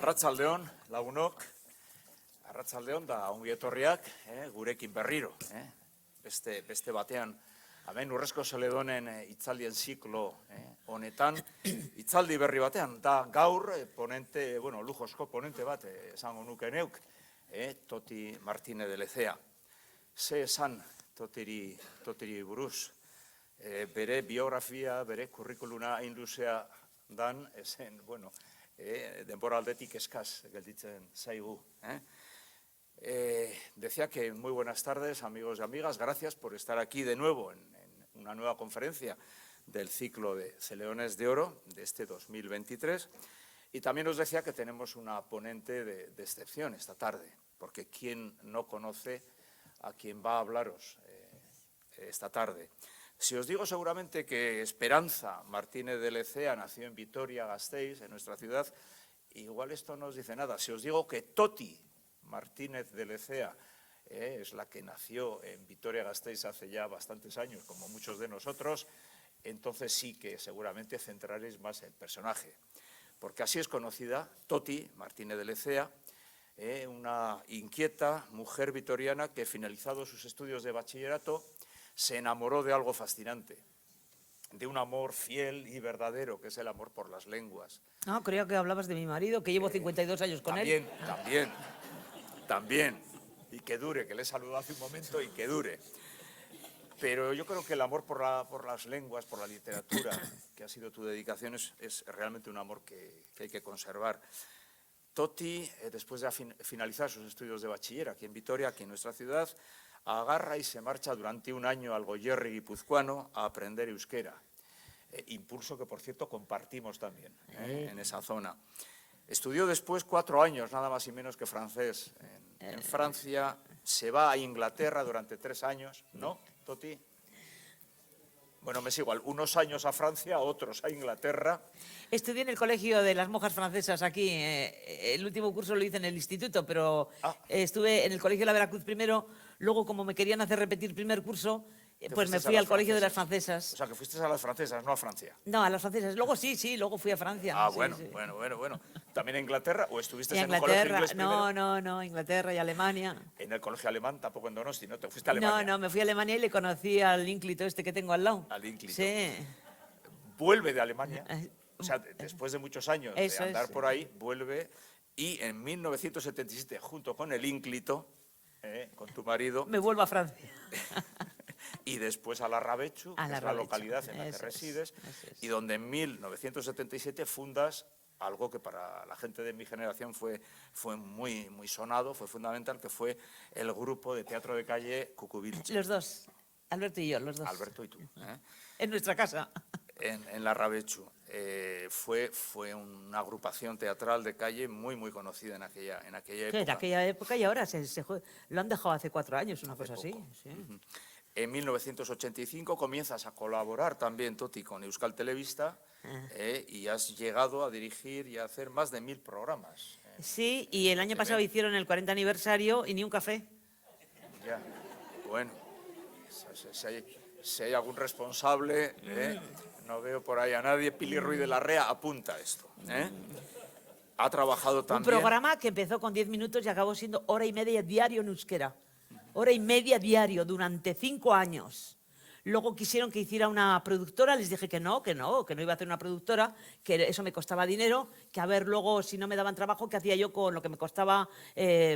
Arratsaldeon, lagunok, arratsaldeon da ongi etorriak, gurekin berriro. Beste batean, hemen Urrezko Zeledonen hitzaldien ziklo honetan, hitzaldi berri batean, da gaur ponente, lujozko ponente bat, esango nuke neuk, Toti Martínez de Lecea. Ze esan Totiri buruz, bere biografia, bere kurrikuluna hain luzea dan, ezen, denbora aldetik eskaz gelditzen zaigu. Decía que muy buenas tardes, amigos y amigas, gracias por estar aquí de nuevo en una nueva conferencia del ciclo de Celedones de Oro de este 2023. Y también os decía que tenemos una ponente de excepción esta tarde, porque ¿quién no conoce a quien va a hablaros esta tarde? Si os digo seguramente que Esperanza Martínez de Lecea nació en Vitoria-Gasteiz, en nuestra ciudad, igual esto no os dice nada. Si os digo que Toti Martínez de Lecea es la que nació en Vitoria-Gasteiz hace ya bastantes años, como muchos de nosotros, entonces sí que seguramente centraréis más el personaje. Porque así es conocida Toti Martínez de Lecea, una inquieta mujer vitoriana que, finalizados sus estudios de bachillerato, se enamoró de algo fascinante, de un amor fiel y verdadero, que es el amor por las lenguas. No, creía que hablabas de mi marido, que llevo 52 años con él. También. Y que dure, que le he saludado hace un momento y que dure. Pero yo creo que el amor por las lenguas, por la literatura, que ha sido tu dedicación, es realmente un amor que hay que conservar. Toti, después de finalizar sus estudios de bachiller aquí en Vitoria, aquí en nuestra ciudad, agarra y se marcha durante un año al Goierri guipuzcoano a aprender euskera. Impulso que, por cierto, compartimos también en esa zona. Estudió después 4 años, nada más y menos que francés, en Francia. Se va a Inglaterra durante 3 años, ¿no, Toti? Bueno, me es igual, unos años a Francia, otros a Inglaterra. Estudié en el colegio de las monjas francesas aquí. El último curso lo hice en el instituto, pero estuve en el colegio de la Veracruz primero. Luego, como me querían hacer repetir primer curso, pues me fui al colegio de las francesas. O sea, que fuiste a las francesas, no a Francia. No, a las francesas. Luego sí, luego fui a Francia. Bueno. ¿También en Inglaterra o estuviste en un colegio inglés primero? No, Inglaterra y Alemania. En el colegio alemán, tampoco en Donosti, ¿no? ¿Te fuiste a Alemania? No, me fui a Alemania y le conocí al ínclito este que tengo al lado. Al ínclito. Sí. Vuelve de Alemania, o sea, después de muchos años de andar por ahí, vuelve y en 1977, junto con el ínclito, con tu marido... Me vuelvo a Francia. Y después a Larrabechu, que es la localidad en la que resides, y donde en 1977 fundas algo que para la gente de mi generación fue muy sonado, fue fundamental, que fue el grupo de teatro de calle Cucubilchi. Los dos, Alberto y yo, los dos. Alberto y tú. En nuestra casa. En Larrabechu. Fue una agrupación teatral de calle muy conocida en aquella época. En aquella época y ahora lo han dejado hace 4 años, una cosa así. Sí. En 1985 comienzas a colaborar también, Toti, con Euskal Telebista y has llegado a dirigir y a hacer más de 1000 programas. Sí, y el año pasado hicieron el 40 aniversario y ni un café. Ya, bueno, si hay algún responsable, no veo por ahí a nadie, Pili Ruiz de Larrea, apunta esto. Ha trabajado también... Un programa que empezó con 10 minutos y acabó siendo 1h30 diario en euskera. 1h30 diario durante 5 años. Luego quisieron que hiciera una productora, les dije que no iba a hacer una productora, que eso me costaba dinero, que a ver luego si no me daban trabajo, qué hacía yo con lo que me costaba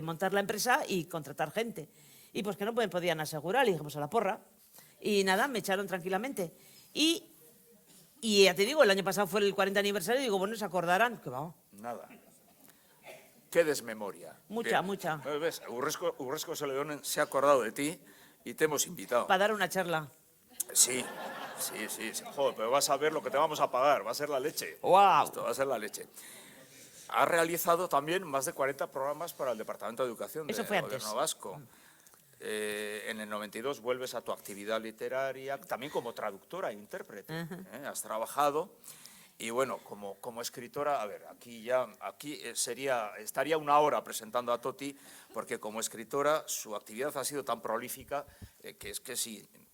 montar la empresa y contratar gente. Y pues que no me podían asegurar, y dije, pues a la porra. Y nada, me echaron tranquilamente. Y ya te digo, el año pasado fue el 40 aniversario y digo, bueno, se acordarán, que vamos. Nada. Qué desmemoria. Mucha. ¿Ves? Urrezko Zeledonen se ha acordado de ti y te hemos invitado. Para dar una charla. Sí. Joder, pero vas a ver lo que te vamos a pagar, va a ser la leche. ¡Wow! Esto va a ser la leche. Has realizado también más de 40 programas para el Departamento de Educación del Gobierno Vasco. En el 92 vuelves a tu actividad literaria, también como traductora e intérprete. Has trabajado. Y bueno, como escritora, a ver, aquí estaría una hora presentando a Toti, porque como escritora su actividad ha sido tan prolífica que es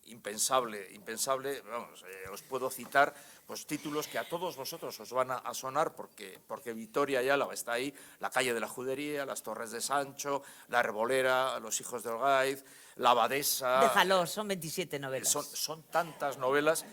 impensable, vamos, os puedo citar pues títulos que a todos vosotros os van a sonar porque Vitoria y Álava está ahí, La calle de la Judería, Las Torres de Sancho, La Arbolera, Los hijos de Orgaiz, La Abadesa. Déjalo, son 27 novelas. Son tantas novelas.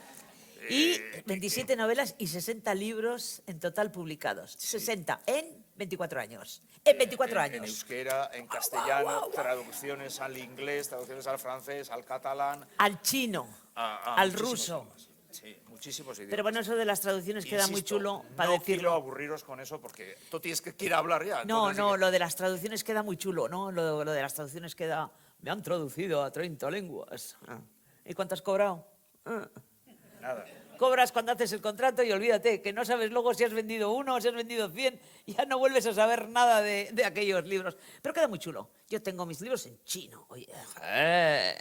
Y 27 novelas y 60 libros en total publicados. Sí. 60 en 24 años. En 24 años. En euskera, en castellano, traducciones al inglés, traducciones al francés, al catalán. Al chino, al ruso. Idiomas. Sí, muchísimos idiomas. Pero bueno, eso de las traducciones queda muy chulo para decirlo. No quiero aburriros con eso porque Toti es que quiere hablar ya. No, lo de las traducciones queda muy chulo, ¿no? Lo de las traducciones queda... Me han traducido a 30 lenguas. ¿Y cuánto has cobrado? Nada. Cobras cuando haces el contrato y olvídate, que no sabes luego si has vendido 1 o si has vendido 100, ya no vuelves a saber nada de aquellos libros. Pero queda muy chulo. Yo tengo mis libros en chino. Oye,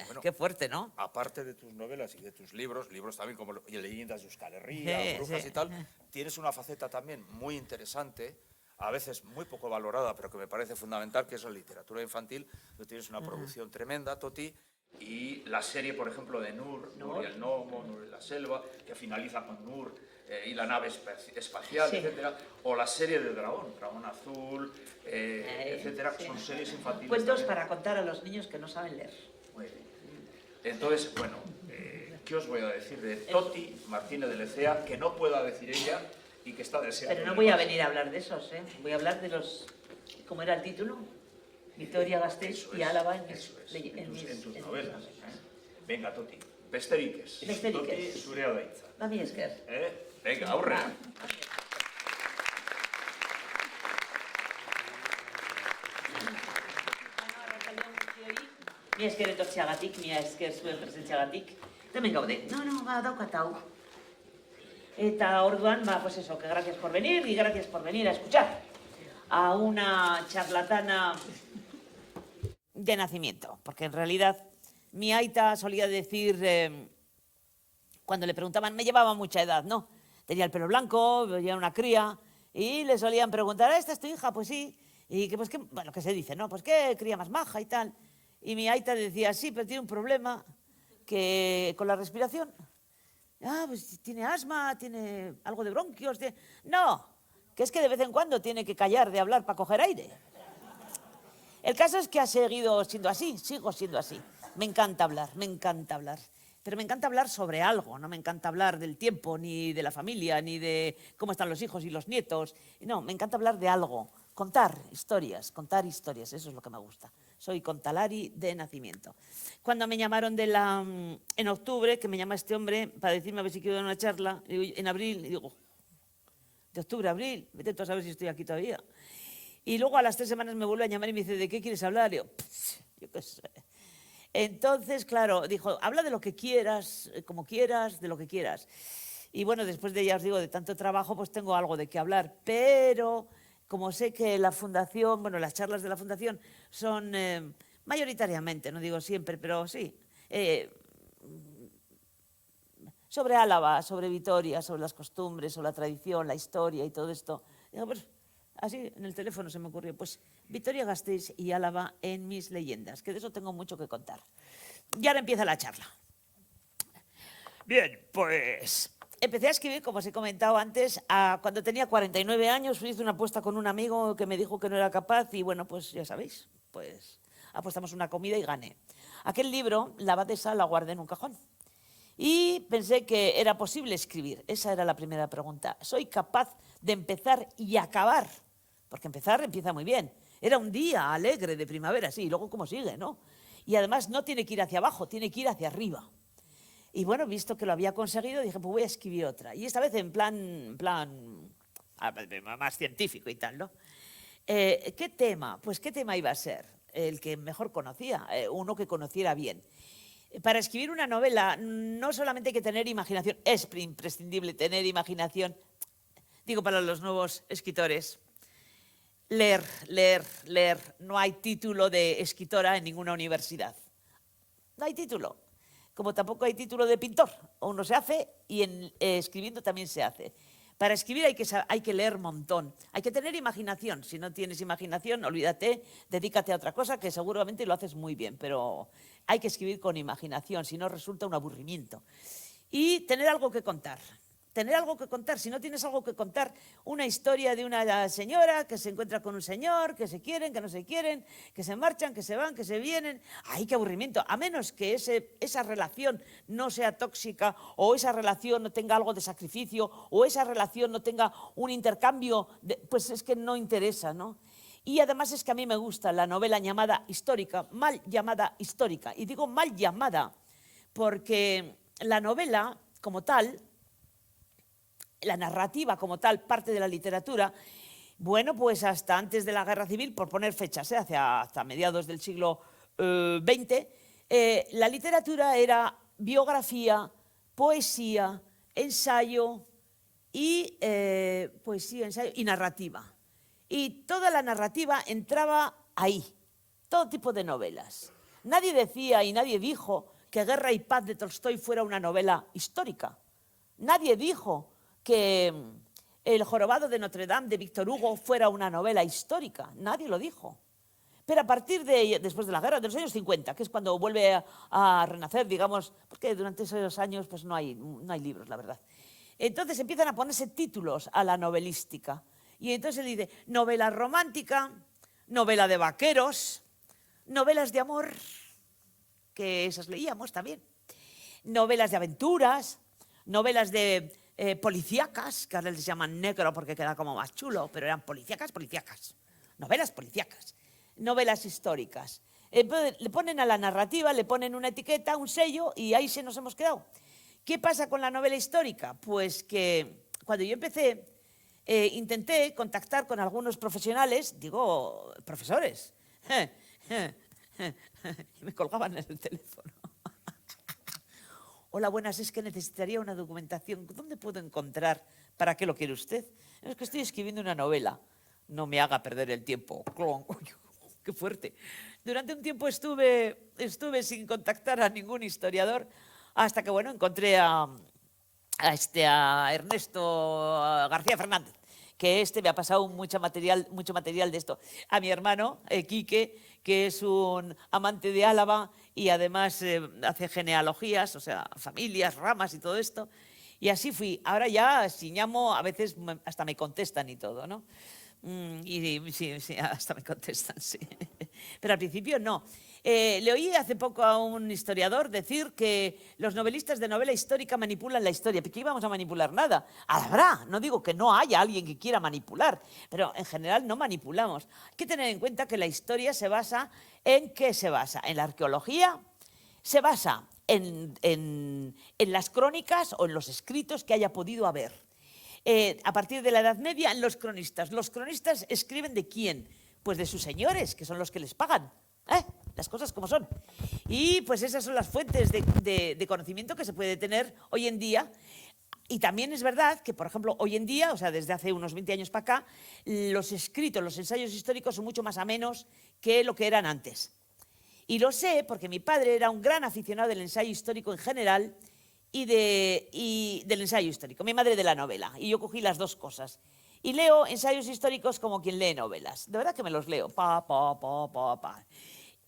bueno, qué fuerte, ¿no? Aparte de tus novelas y de tus libros también como Leyendas de Euskal Herria, Brujas y tal, tienes una faceta también muy interesante, a veces muy poco valorada, pero que me parece fundamental, que es la literatura infantil. Tú tienes una producción tremenda, Toti. Y la serie, por ejemplo, de Nur y el Gnomo, Nur y la Selva, que finaliza con Nur y la nave espacial, etcétera, o la serie de Dragón Azul, etcétera, que son series infantiles. Cuentos para contar a los niños que no saben leer. Muy bien. Entonces, bueno, ¿qué os voy a decir de Toti Martínez de Lecea, que no pueda decir ella y que está deseando? Pero no voy a venir a hablar de esos, ¿eh? Voy a hablar de los... ¿Cómo era el título? Vitoria-Gasteiz y Álava en tus novelas. Venga, Toti, besterik ez. Toti, zurea da hitza. Mami esker. Venga, aurrera. Mi esker etortzeagatik, mi esker zuen presentziagatik. Hemen gaude. No, daukat hau. Eta orduan, pues eso, que gracias por venir y gracias por venir a escuchar a una charlatana de nacimiento, porque en realidad mi aita solía decir, cuando le preguntaban, me llevaba mucha edad, ¿no? Tenía el pelo blanco, veía una cría, y le solían preguntar, ¿esta es tu hija? Pues sí. Y que, pues, ¿qué? Bueno, que se dice, ¿no? Pues qué cría más maja y tal. Y mi aita decía, sí, pero tiene un problema que con la respiración. Pues tiene asma, tiene algo de bronquios. No, que es que de vez en cuando tiene que callar de hablar para coger aire. El caso es que ha seguido siendo así, sigo siendo así. Me encanta hablar. Pero me encanta hablar sobre algo, no me encanta hablar del tiempo, ni de la familia, ni de cómo están los hijos y los nietos. No, me encanta hablar de algo, contar historias, eso es lo que me gusta. Soy contalari de nacimiento. Cuando me llamaron en octubre, que me llama este hombre para decirme a ver si quiero dar una charla, en abril, y digo, de octubre a abril, vete tú a saber si estoy aquí todavía. Y luego a las 3 semanas me vuelve a llamar y me dice, ¿de qué quieres hablar? Y yo qué sé. Entonces, claro, dijo, habla de lo que quieras, como quieras, de lo que quieras. Y bueno, después de, ya os digo, de tanto trabajo, pues tengo algo de qué hablar. Pero como sé que la fundación, bueno, las charlas de la fundación son mayoritariamente, no digo siempre, pero sí, sobre Álava, sobre Vitoria, sobre las costumbres, sobre la tradición, la historia y todo esto. Digo, pues, así en el teléfono se me ocurrió, pues Vitoria-Gasteiz y Álava en mis leyendas, que de eso tengo mucho que contar. Y ahora empieza la charla. Bien, pues empecé a escribir, como os he comentado antes, cuando tenía 49 años, hice una apuesta con un amigo que me dijo que no era capaz y bueno, pues ya sabéis, pues apostamos una comida y gané. Aquel libro, La Abadesa, la guardé en un cajón. Y pensé que era posible escribir. Esa era la primera pregunta. ¿Soy capaz de empezar y acabar? Porque empezar empieza muy bien. Era un día alegre de primavera, sí, y luego cómo sigue, ¿no? Y además no tiene que ir hacia abajo, tiene que ir hacia arriba. Y bueno, visto que lo había conseguido, dije, pues voy a escribir otra. Y esta vez en plan más científico y tal, ¿no? ¿Qué tema? Pues ¿qué tema iba a ser? El que mejor conocía, uno que conociera bien. Para escribir una novela no solamente hay que tener imaginación, es imprescindible tener imaginación, digo para los nuevos escritores, leer. No hay título de escritora en ninguna universidad. No hay título. Como tampoco hay título de pintor. Uno se hace y escribiendo también se hace. Para escribir hay que leer montón, hay que tener imaginación. Si no tienes imaginación, olvídate, dedícate a otra cosa que seguramente lo haces muy bien, pero hay que escribir con imaginación, si no resulta un aburrimiento. Y tener algo que contar. Tener algo que contar. Si no tienes algo que contar, una historia de una señora que se encuentra con un señor, que se quieren, que no se quieren, que se marchan, que se van, que se vienen. ¡Ay, qué aburrimiento! A menos que esa relación no sea tóxica, o esa relación no tenga algo de sacrificio, o esa relación no tenga un intercambio, pues es que no interesa, ¿no? Y además es que a mí me gusta la novela llamada histórica, mal llamada histórica. Y digo mal llamada porque la novela como tal, la narrativa como tal, parte de la literatura, bueno, pues hasta antes de la Guerra Civil, por poner fechas, hasta mediados del siglo XX, la literatura era biografía, poesía, ensayo y narrativa. Y toda la narrativa entraba ahí, todo tipo de novelas. Nadie decía y nadie dijo que Guerra y Paz de Tolstói fuera una novela histórica. Nadie dijo que El jorobado de Notre Dame de Víctor Hugo fuera una novela histórica. Nadie lo dijo. Pero a partir después de la guerra, de los años 50, que es cuando vuelve a renacer, digamos, porque durante esos años pues no hay libros, la verdad. Entonces empiezan a ponerse títulos a la novelística. Y entonces se dice novela romántica, novela de vaqueros, novelas de amor, que esas leíamos también, novelas de aventuras, novelas de policíacas, que ahora les llaman negro porque queda como más chulo, pero eran policíacas, novelas policíacas, novelas históricas. Le ponen a la narrativa, le ponen una etiqueta, un sello, y ahí se nos hemos quedado. ¿Qué pasa con la novela histórica? Pues que cuando yo empecé, intenté contactar con algunos profesionales, digo, profesores, y me colgaban en el teléfono. Hola, buenas, es que necesitaría una documentación. ¿Dónde puedo encontrar? ¿Para qué lo quiere usted? Es que estoy escribiendo una novela. No me haga perder el tiempo. Uy, qué fuerte. Durante un tiempo estuve sin contactar a ningún historiador, hasta que, bueno, encontré a Ernesto García Fernández, que me ha pasado mucho material de esto. A mi hermano, Quique, que es un amante de Álava y además hace genealogías, o sea, familias, ramas y todo esto. Y así fui. Ahora ya, si llamo, a veces hasta me contestan y todo, ¿no? Sí, hasta me contestan, sí. Pero al principio no. Le oí hace poco a un historiador decir que los novelistas de novela histórica manipulan la historia. ¿Por qué íbamos a manipular nada? Habrá, no digo que no haya alguien que quiera manipular, pero en general no manipulamos. Hay que tener en cuenta que la historia se basa ¿en qué se basa? En la arqueología, se basa en las crónicas o en los escritos que haya podido haber. A partir de la Edad Media, en los cronistas. ¿Los cronistas escriben de quién? Pues de sus señores, que son los que les pagan. Las cosas como son. Y pues esas son las fuentes de conocimiento que se puede tener hoy en día. Y también es verdad que, por ejemplo, hoy en día, o sea, desde hace unos 20 años para acá, los escritos, los ensayos históricos son mucho más amenos que lo que eran antes. Y lo sé porque mi padre era un gran aficionado del ensayo histórico en general y del ensayo histórico, mi madre de la novela, y yo cogí las dos cosas. Y leo ensayos históricos como quien lee novelas. De verdad que me los leo.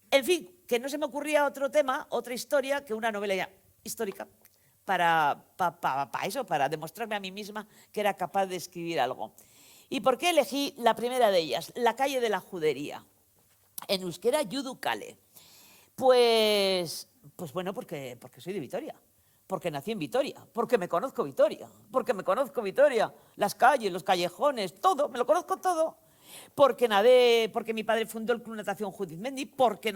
En fin, que no se me ocurría otro tema, otra historia, que una novela histórica para eso, para demostrarme a mí misma que era capaz de escribir algo. ¿Y por qué elegí la primera de ellas? La calle de la Judería. En euskera, Yudu Kale. Pues bueno, porque soy de Vitoria. Porque nací en Vitoria, porque me conozco Vitoria, las calles, los callejones, todo, me lo conozco todo. Porque nadé, porque mi padre fundó el Club Natación Judith Mendi, porque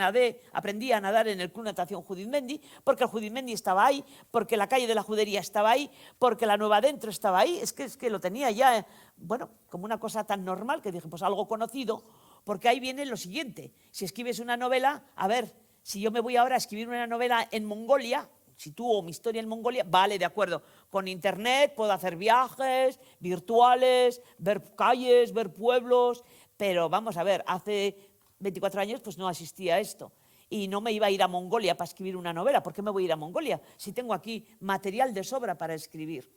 aprendí a nadar en el Club Natación Judith Mendi, porque el Judith Mendi estaba ahí, porque la calle de la Judería estaba ahí, porque la Nueva Adentro estaba ahí. Es que lo tenía ya, bueno, como una cosa tan normal que dije, pues algo conocido, porque ahí viene lo siguiente. Si escribes una novela, a ver, si yo me voy ahora a escribir una novela en Mongolia, sitúo mi historia en Mongolia, vale, de acuerdo, con internet puedo hacer viajes virtuales, ver calles, ver pueblos, pero vamos a ver, hace 24 años pues no existía esto y no me iba a ir a Mongolia para escribir una novela. ¿Por qué me voy a ir a Mongolia si tengo aquí material de sobra para escribir?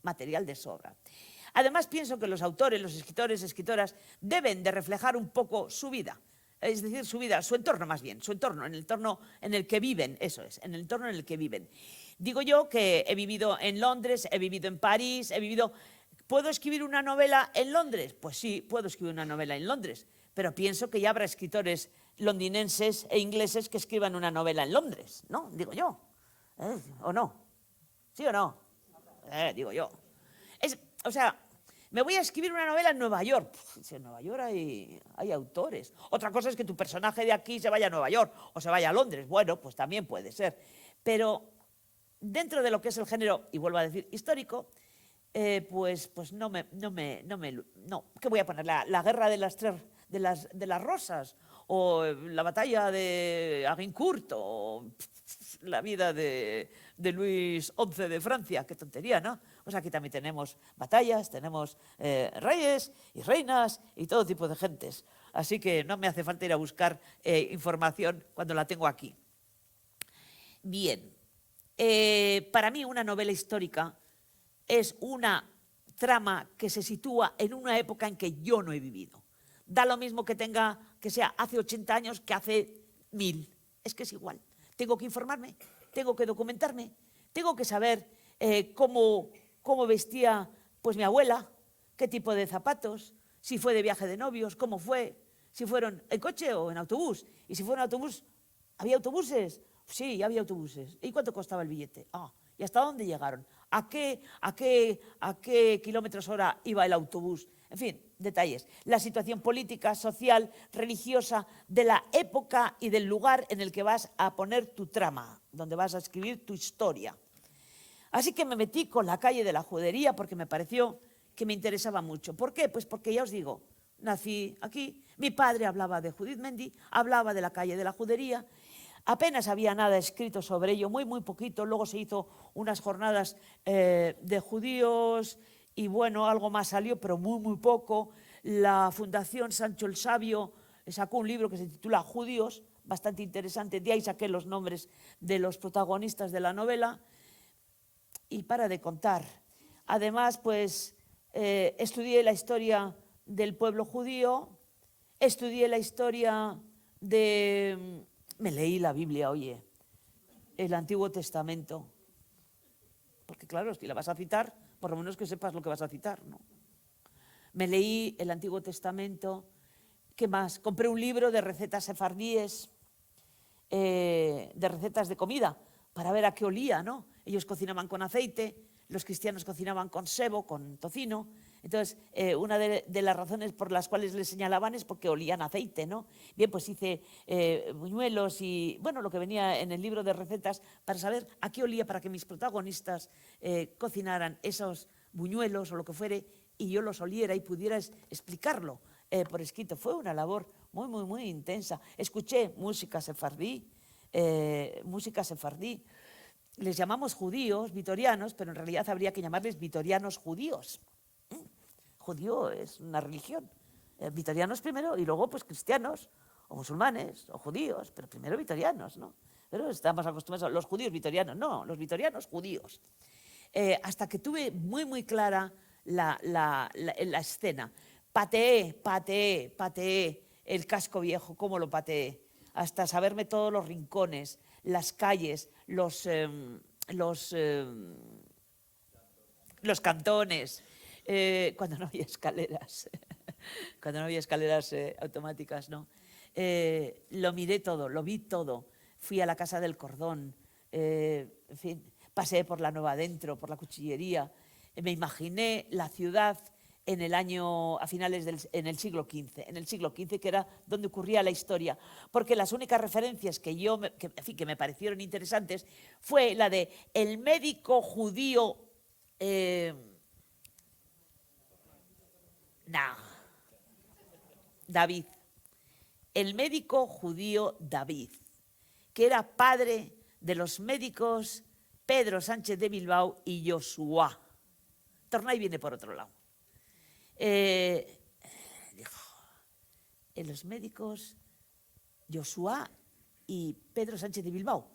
Material de sobra. Además, pienso que los autores, los escritores, escritoras, deben de reflejar un poco su vida. Es decir, su vida, su entorno más bien, su entorno, en el entorno en el que viven, eso es, en el entorno en el que viven. Digo yo que he vivido en Londres, he vivido en París, he vivido... ¿Puedo escribir una novela en Londres? Pues sí, puedo escribir una novela en Londres, pero pienso que ya habrá escritores londinenses e ingleses que escriban una novela en Londres, ¿no? Digo yo. ¿O no? ¿Sí o no? Digo yo. O sea, me voy a escribir una novela en Nueva York. Si en Nueva York hay autores. Otra cosa es que tu personaje de aquí se vaya a Nueva York o se vaya a Londres. Bueno, pues también puede ser. Pero dentro de lo que es el género, y vuelvo a decir, histórico, pues no. ¿Qué voy a poner? La guerra de las rosas, o la batalla de Agincourt, o la vida de Luis XI de Francia. Qué tontería, ¿no? O sea, aquí también tenemos batallas, tenemos reyes y reinas y todo tipo de gentes. Así que no me hace falta ir a buscar información cuando la tengo aquí. Bien, para mí una novela histórica es una trama que se sitúa en una época en que yo no he vivido. Da lo mismo que sea hace 80 años que hace 1000. Es que es igual. Tengo que informarme, tengo que documentarme, tengo que saber cómo vestía pues mi abuela, qué tipo de zapatos, si fue de viaje de novios, cómo fue, si fueron en coche o en autobús. Y si fueron en autobús, ¿había autobuses? Sí, había autobuses. ¿Y cuánto costaba el billete? ¿Y hasta dónde llegaron? ¿A qué kilómetros hora iba el autobús? En fin, detalles. La situación política, social, religiosa de la época y del lugar en el que vas a poner tu trama, donde vas a escribir tu historia. Así que me metí con la calle de la Judería porque me pareció que me interesaba mucho. ¿Por qué? Pues porque ya os digo, nací aquí, mi padre hablaba de Judith Mendy, hablaba de la calle de la Judería. Apenas había nada escrito sobre ello, muy poquito. Luego se hizo unas jornadas de judíos y bueno, algo más salió, pero muy poco. La Fundación Sancho el Sabio sacó un libro que se titula Judíos, bastante interesante. De ahí saqué los nombres de los protagonistas de la novela. Y para de contar. Además, pues, estudié la historia del pueblo judío, estudié la historia de... Me leí la Biblia, oye, el Antiguo Testamento. Porque claro, si la vas a citar, por lo menos que sepas lo que vas a citar, ¿no? Me leí el Antiguo Testamento. ¿Qué más? Compré un libro de recetas sefardíes, de recetas de comida, para ver a qué olía, ¿no? Ellos cocinaban con aceite, los cristianos cocinaban con sebo, con tocino. Entonces, una de las razones por las cuales les señalaban es porque olían aceite, ¿no? Bien, pues hice buñuelos y, bueno, lo que venía en el libro de recetas para saber a qué olía, para que mis protagonistas cocinaran esos buñuelos o lo que fuere y yo los oliera y pudiera explicarlo por escrito. Fue una labor muy intensa. Escuché música sefardí. Les llamamos judíos, vitorianos, pero en realidad habría que llamarles vitorianos judíos. Judío es una religión. Vitorianos primero y luego pues cristianos o musulmanes o judíos, pero primero vitorianos, ¿no? Pero estamos acostumbrados a los judíos vitorianos, no, los vitorianos judíos. Hasta que tuve muy clara la escena. Pateé el casco viejo, cómo lo pateé, hasta saberme todos los rincones, las calles, los cantones, cuando no había escaleras, automáticas, ¿no? Lo miré todo, lo vi todo. Fui a la Casa del Cordón, en fin, pasé por la Nueva Adentro, por la Cuchillería. Me imaginé la ciudad en el siglo XV, que era donde ocurría la historia, porque las únicas referencias que me parecieron interesantes fue la de el médico judío David, el médico judío David, que era padre de los médicos Pedro Sánchez de Bilbao y Josué. Tornay viene por otro lado. Los médicos Josué y Pedro Sánchez de Bilbao.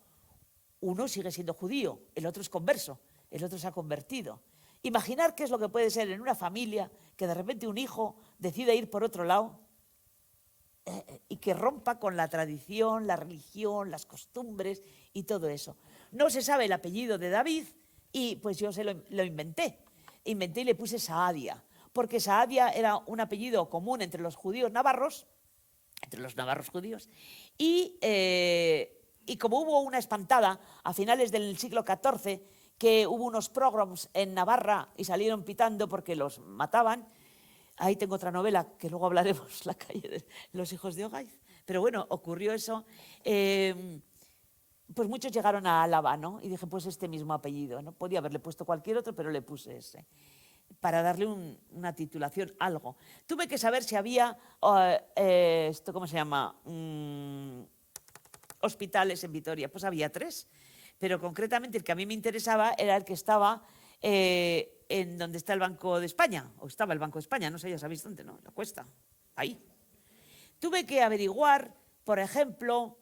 Uno sigue siendo judío, el otro es converso, el otro se ha convertido. Imaginar qué es lo que puede ser en una familia que de repente un hijo decida ir por otro lado y que rompa con la tradición, la religión, las costumbres y todo eso. No se sabe el apellido de David y pues yo lo inventé. Inventé y le puse Saadia, porque Saadia era un apellido común entre los judíos navarros, entre los navarros judíos, y como hubo una espantada a finales del siglo XIV, que hubo unos pogroms en Navarra y salieron pitando porque los mataban. Ahí tengo otra novela, que luego hablaremos, La calle de los hijos de Ogaiz. Pero bueno, ocurrió eso. Pues muchos llegaron a Álava, ¿no? Y dije, pues este mismo apellido, ¿no? Podía haberle puesto cualquier otro, pero le puse ese, para darle una titulación, algo. Tuve que saber si había, esto, ¿cómo se llama? Hospitales en Vitoria. Pues había 3. Pero concretamente el que a mí me interesaba era el que estaba en donde está el Banco de España, o estaba el Banco de España, no sé, ya sabéis dónde, ¿no? La Cuesta, ahí. Tuve que averiguar, por ejemplo,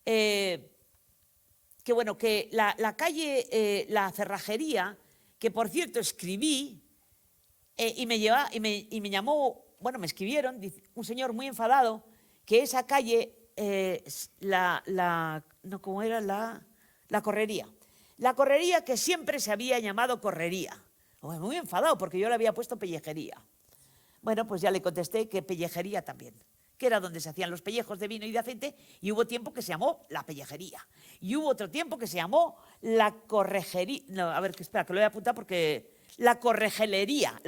que bueno, que la calle, la Cerrajería, que por cierto escribí, y me llamó, bueno, me escribieron, un señor muy enfadado, que esa calle, no, ¿cómo era? La Correría. La Correría, que siempre se había llamado Correría. Muy enfadado porque yo le había puesto Pellejería. Bueno, pues ya le contesté que Pellejería también, que era donde se hacían los pellejos de vino y de aceite, y hubo tiempo que se llamó la Pellejería. Y hubo otro tiempo que se llamó la Correjería. No, a ver, espera, que lo voy a apuntar porque... La corregelería,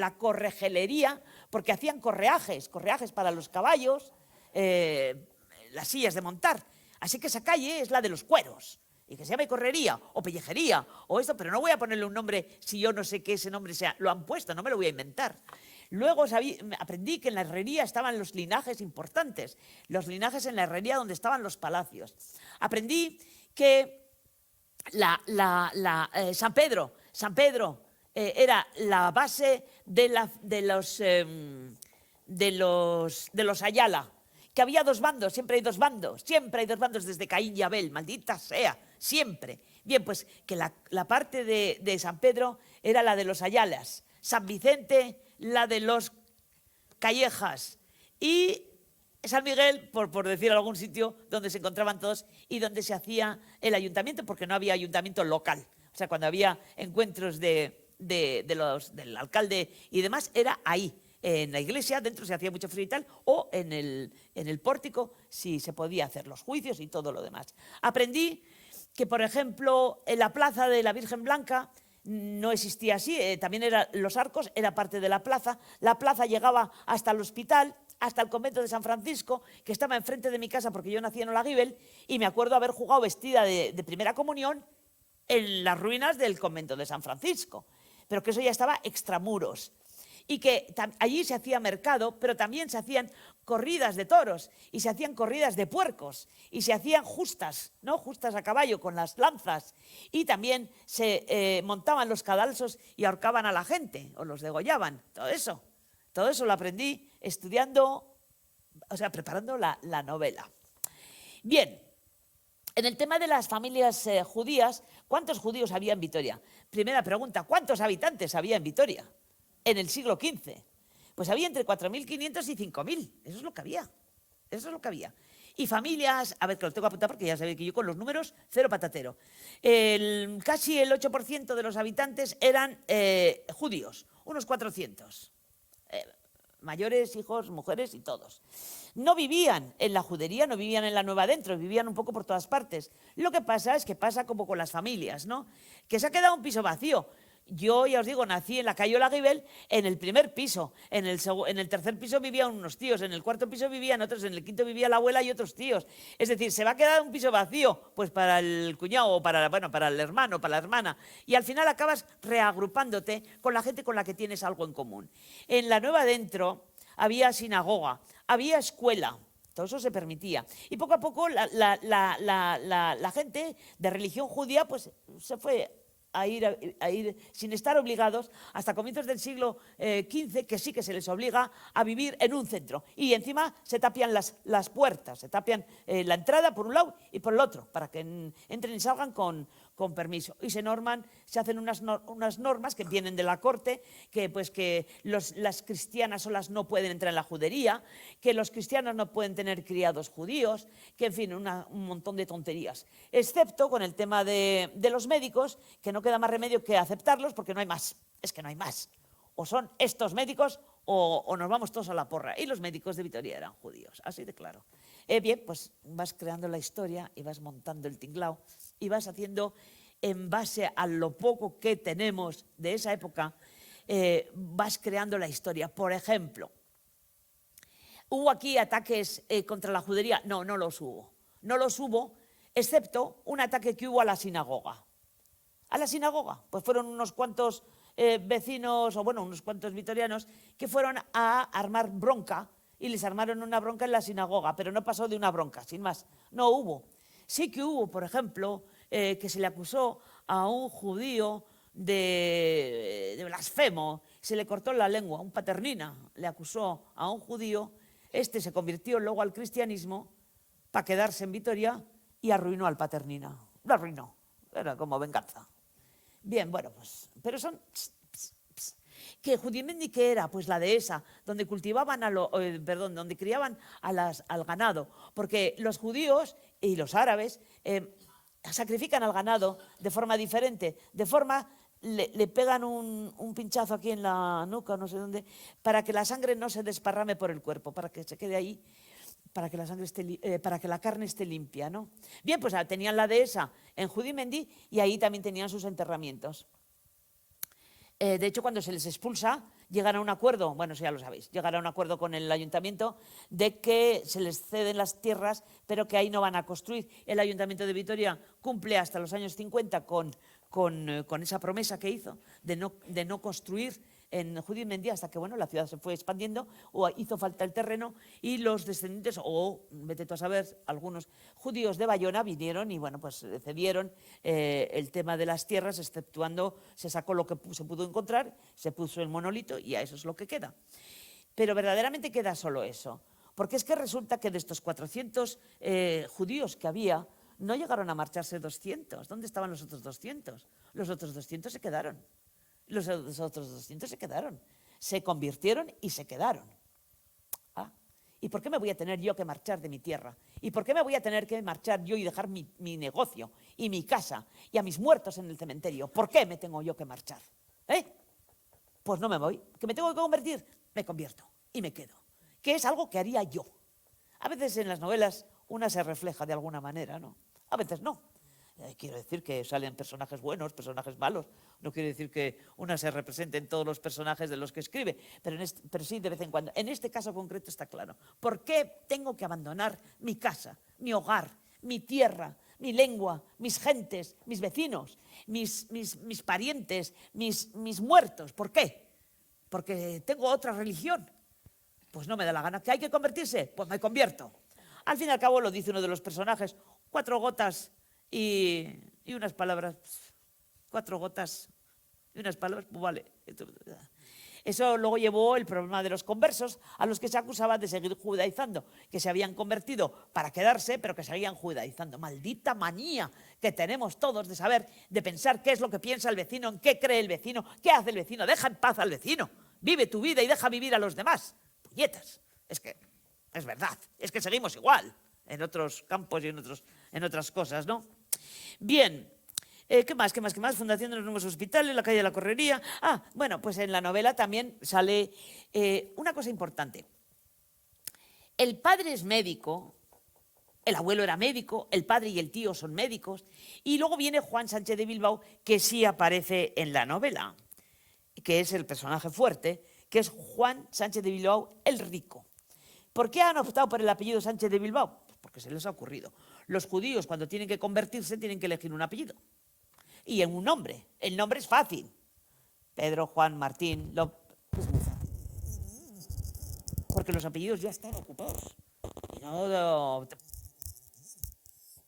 porque hacían correajes para los caballos, las sillas de montar. Así que esa calle es la de los cueros. Y que se llame Correría o Pellejería o esto, pero no voy a ponerle un nombre si yo no sé qué ese nombre sea. Lo han puesto, no me lo voy a inventar. Luego aprendí que en la herrería estaban los linajes importantes, los linajes en la herrería donde estaban los palacios. Aprendí que San Pedro era la base de los Ayala, que había 2 bandos, siempre hay 2 bandos desde Caín y Abel, maldita sea, siempre. Bien, pues que la parte de San Pedro era la de los Ayalas, San Vicente la de los Callejas y San Miguel, por decir algún sitio donde se encontraban todos y donde se hacía el ayuntamiento, porque no había ayuntamiento local. O sea, cuando había encuentros del alcalde y demás, era ahí. En la iglesia, dentro se hacía mucho frío y tal, o en el pórtico, si se podía hacer los juicios y todo lo demás. Aprendí que, por ejemplo, en la plaza de la Virgen Blanca no existía así, también los arcos, era parte de la plaza llegaba hasta el hospital, hasta el convento de San Francisco, que estaba enfrente de mi casa porque yo nací en Olaguibel, y me acuerdo haber jugado vestida de primera comunión en las ruinas del convento de San Francisco, pero que eso ya estaba extramuros. Y que allí se hacía mercado, pero también se hacían corridas de toros, y se hacían corridas de puercos, y se hacían justas, ¿no? Justas a caballo con las lanzas, y también se montaban los cadalsos y ahorcaban a la gente, o los degollaban, todo eso lo aprendí estudiando, o sea, preparando la novela. Bien, en el tema de las familias judías, ¿cuántos judíos había en Vitoria? Primera pregunta, ¿cuántos habitantes había en Vitoria en el siglo XV? Pues había entre 4.500 y 5.000, eso es lo que había. Y familias, a ver, que lo tengo que apuntar porque ya sabéis que yo con los números, cero patatero. Casi el 8% de los habitantes eran judíos, unos 400. Mayores, hijos, mujeres y todos. No vivían en la judería, no vivían en la Nueva Dentro, vivían un poco por todas partes. Lo que pasa es que pasa como con las familias, ¿no? Que se ha quedado un piso vacío. Yo, ya os digo, nací en la calle Olaguibel, en el primer piso. En el tercer piso vivían unos tíos, en el cuarto piso vivían otros, en el quinto vivía la abuela y otros tíos. Es decir, se va a quedar un piso vacío, pues para el cuñado o para el hermano, para la hermana. Y al final acabas reagrupándote con la gente con la que tienes algo en común. En la Nueva Dentro había sinagoga, había escuela. Todo eso se permitía. Y poco a poco la gente de religión judía pues se fue a ir sin estar obligados hasta comienzos del siglo XV, que sí que se les obliga a vivir en un centro. Y encima se tapian las puertas, se tapian la entrada por un lado y por el otro, para que entren y salgan con con permiso. Y se hacen unas normas que vienen de la corte, que las cristianas solas no pueden entrar en la judería, que los cristianos no pueden tener criados judíos, que en fin, un montón de tonterías. Excepto con el tema de los médicos, que no queda más remedio que aceptarlos porque no hay más. Es que no hay más. O son estos médicos o nos vamos todos a la porra. Y los médicos de Vitoria eran judíos, así de claro. Bien, pues vas creando la historia y vas montando el tinglao y vas haciendo, en base a lo poco que tenemos de esa época, vas creando la historia. Por ejemplo, ¿hubo aquí ataques contra la judería? No, no los hubo. No los hubo, excepto un ataque que hubo a la sinagoga. A la sinagoga, pues fueron unos cuantos vecinos, o bueno, unos cuantos vitorianos, que fueron a armar bronca, y les armaron una bronca en la sinagoga, pero no pasó de una bronca, sin más. No hubo. Sí que hubo, por ejemplo, que se le acusó a un judío de blasfemo, se le cortó la lengua, un paternina le acusó a un judío, este se convirtió luego al cristianismo para quedarse en Vitoria y arruinó al paternina. Lo arruinó, era como venganza. Bien, bueno, pues, pero son... ¿Que Judimendi qué era? Pues la dehesa, donde cultivaban donde criaban al ganado, porque los judíos y los árabes sacrifican al ganado de forma diferente, de forma le pegan un pinchazo aquí en la nuca, no sé dónde, para que la sangre no se desparrame por el cuerpo, para que se quede ahí, para que la carne esté limpia, ¿no? Bien, pues tenían la dehesa en Judimendi y ahí también tenían sus enterramientos. De hecho, cuando se les expulsa, llegan a un acuerdo, bueno, eso ya lo sabéis, llegan a un acuerdo con el ayuntamiento de que se les ceden las tierras, pero que ahí no van a construir. El ayuntamiento de Vitoria cumple hasta los años 50 con esa promesa que hizo de no construir en Judimendi hasta que, bueno, la ciudad se fue expandiendo o hizo falta el terreno y los descendientes, o vete tú a saber, algunos judíos de Bayona vinieron y, bueno, pues cedieron el tema de las tierras, exceptuando, se sacó lo que se pudo encontrar, se puso el monolito y a eso es lo que queda. Pero verdaderamente queda solo eso, porque es que resulta que de estos 400 judíos que había, no llegaron a marcharse 200. ¿Dónde estaban los otros 200? Los otros 200 se quedaron. Los otros 200 se quedaron. Se convirtieron y se quedaron. ¿Y por qué me voy a tener yo que marchar de mi tierra? ¿Y por qué me voy a tener que marchar yo y dejar mi negocio y mi casa y a mis muertos en el cementerio? ¿Por qué me tengo yo que marchar? Pues no me voy. ¿Que me tengo que convertir? Me convierto y me quedo. Que es algo que haría yo. A veces en las novelas una se refleja de alguna manera, ¿no? A veces no. Quiero decir que salen personajes buenos, personajes malos. No quiere decir que una se represente en todos los personajes de los que escribe, pero sí de vez en cuando. En este caso concreto está claro. ¿Por qué tengo que abandonar mi casa, mi hogar, mi tierra, mi lengua, mis gentes, mis vecinos, mis parientes, mis muertos? ¿Por qué? ¿Porque tengo otra religión? Pues no me da la gana. ¿Que hay que convertirse? Pues me convierto. Al fin y al cabo lo dice uno de los personajes, 4 gotas y unas palabras, 4 gotas y unas palabras, pues vale. Eso luego llevó el problema de los conversos, a los que se acusaba de seguir judaizando, que se habían convertido para quedarse, pero que seguían judaizando. Maldita manía que tenemos todos de saber, de pensar qué es lo que piensa el vecino, en qué cree el vecino, qué hace el vecino. Deja en paz al vecino, vive tu vida y deja vivir a los demás. Puñetas, es que es verdad, es que seguimos igual en otros campos y en otras cosas, ¿no? Bien, ¿qué más? Fundación de los Nuevos Hospitales, la calle de la Correría. Bueno, pues en la novela también sale una cosa importante. El padre es médico, el abuelo era médico, el padre y el tío son médicos, y luego viene Juan Sánchez de Bilbao, que sí aparece en la novela, que es el personaje fuerte, que es Juan Sánchez de Bilbao el Rico. ¿Por qué han optado por el apellido Sánchez de Bilbao? Pues porque se les ha ocurrido. Los judíos, cuando tienen que convertirse, tienen que elegir un apellido. Y en un nombre. El nombre es fácil. Pedro, Juan, Martín, es muy fácil. Porque los apellidos ya están ocupados.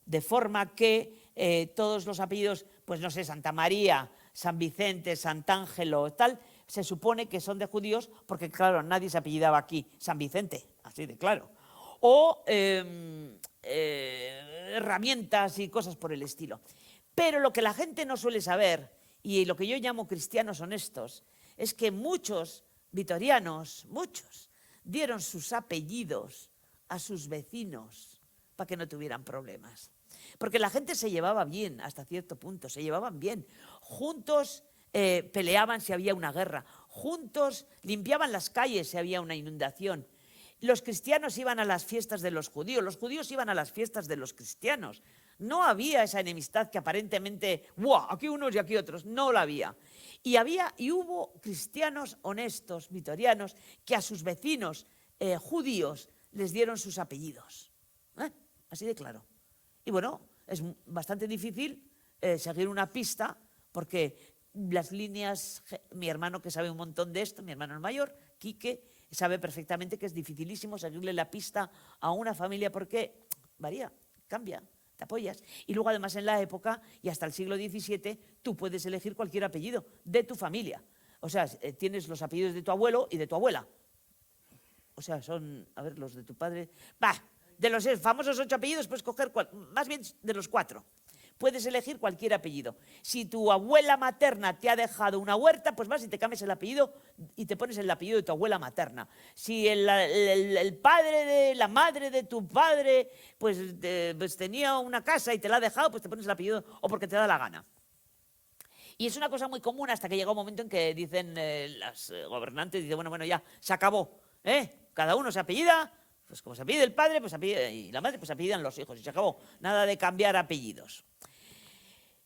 De forma que todos los apellidos, pues no sé, Santa María, San Vicente, Sant'Angelo, tal, se supone que son de judíos porque, claro, nadie se apellidaba aquí San Vicente, así de claro. O herramientas y cosas por el estilo. Pero lo que la gente no suele saber, y lo que yo llamo cristianos honestos, es que muchos vitorianos, muchos, dieron sus apellidos a sus vecinos para que no tuvieran problemas. Porque la gente se llevaba bien hasta cierto punto, se llevaban bien. Juntos peleaban si había una guerra, juntos limpiaban las calles si había una inundación. Los cristianos iban a las fiestas de los judíos iban a las fiestas de los cristianos. No había esa enemistad que aparentemente, ¡buah!, aquí unos y aquí otros, no la había. Y hubo cristianos honestos, vitorianos, que a sus vecinos judíos les dieron sus apellidos. Así de claro. Y bueno, es bastante difícil seguir una pista porque las líneas, mi hermano que sabe un montón de esto, mi hermano el mayor, Quique, sabe perfectamente que es dificilísimo seguirle la pista a una familia porque varía, cambia, te apoyas. Y luego además en la época y hasta el siglo XVII tú puedes elegir cualquier apellido de tu familia. O sea, tienes los apellidos de tu abuelo y de tu abuela. O sea, son, a ver, los de tu padre. De los famosos 8 apellidos puedes coger, más bien de los 4. Puedes elegir cualquier apellido. Si tu abuela materna te ha dejado una huerta, pues vas y te cambias el apellido y te pones el apellido de tu abuela materna. Si el padre de la madre de tu padre pues tenía una casa y te la ha dejado, pues te pones el apellido o porque te da la gana. Y es una cosa muy común hasta que llega un momento en que dicen las gobernantes, dicen, bueno, ya, se acabó. Cada uno se apellida, pues como se apellida el padre pues y la madre, pues apellidan los hijos y se acabó. Nada de cambiar apellidos.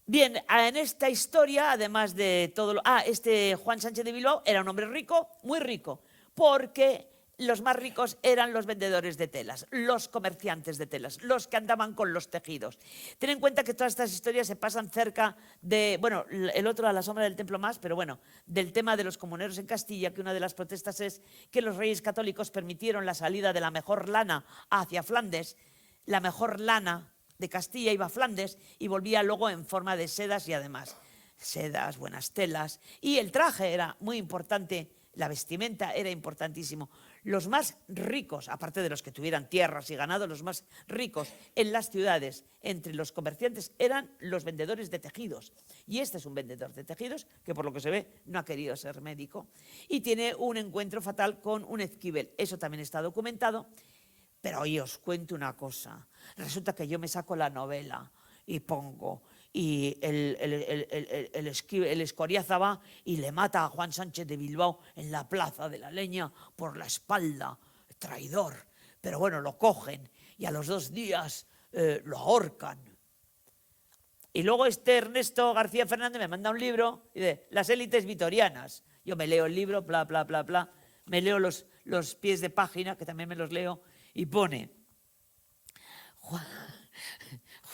Bien, en esta historia, además de todo este Juan Sánchez de Bilbao era un hombre rico, muy rico, porque los más ricos eran los vendedores de telas, los comerciantes de telas, los que andaban con los tejidos. Ten en cuenta que todas estas historias se pasan cerca de, bueno, el otro a la sombra del templo más, pero bueno, del tema de los comuneros en Castilla, que una de las protestas es que los reyes católicos permitieron la salida de la mejor lana hacia Flandes, la mejor lana de Castilla iba a Flandes y volvía luego en forma de sedas y además sedas, buenas telas. Y el traje era muy importante, la vestimenta era importantísimo. Los más ricos, aparte de los que tuvieran tierras y ganado, los más ricos en las ciudades, entre los comerciantes, eran los vendedores de tejidos. Y este es un vendedor de tejidos que, por lo que se ve, no ha querido ser médico. Y tiene un encuentro fatal con un Esquivel. Eso también está documentado. Pero hoy os cuento una cosa. Resulta que yo me saco la novela y pongo, y el Escoriaza va y le mata a Juan Sánchez de Bilbao en la Plaza de la Leña por la espalda, traidor. Pero bueno, lo cogen y a los 2 días lo ahorcan. Y luego Ernesto García Fernández me manda un libro y dice, Las élites vitorianas. Yo me leo el libro, bla, bla, bla, bla. Me leo los pies de página, que también me los leo, y pone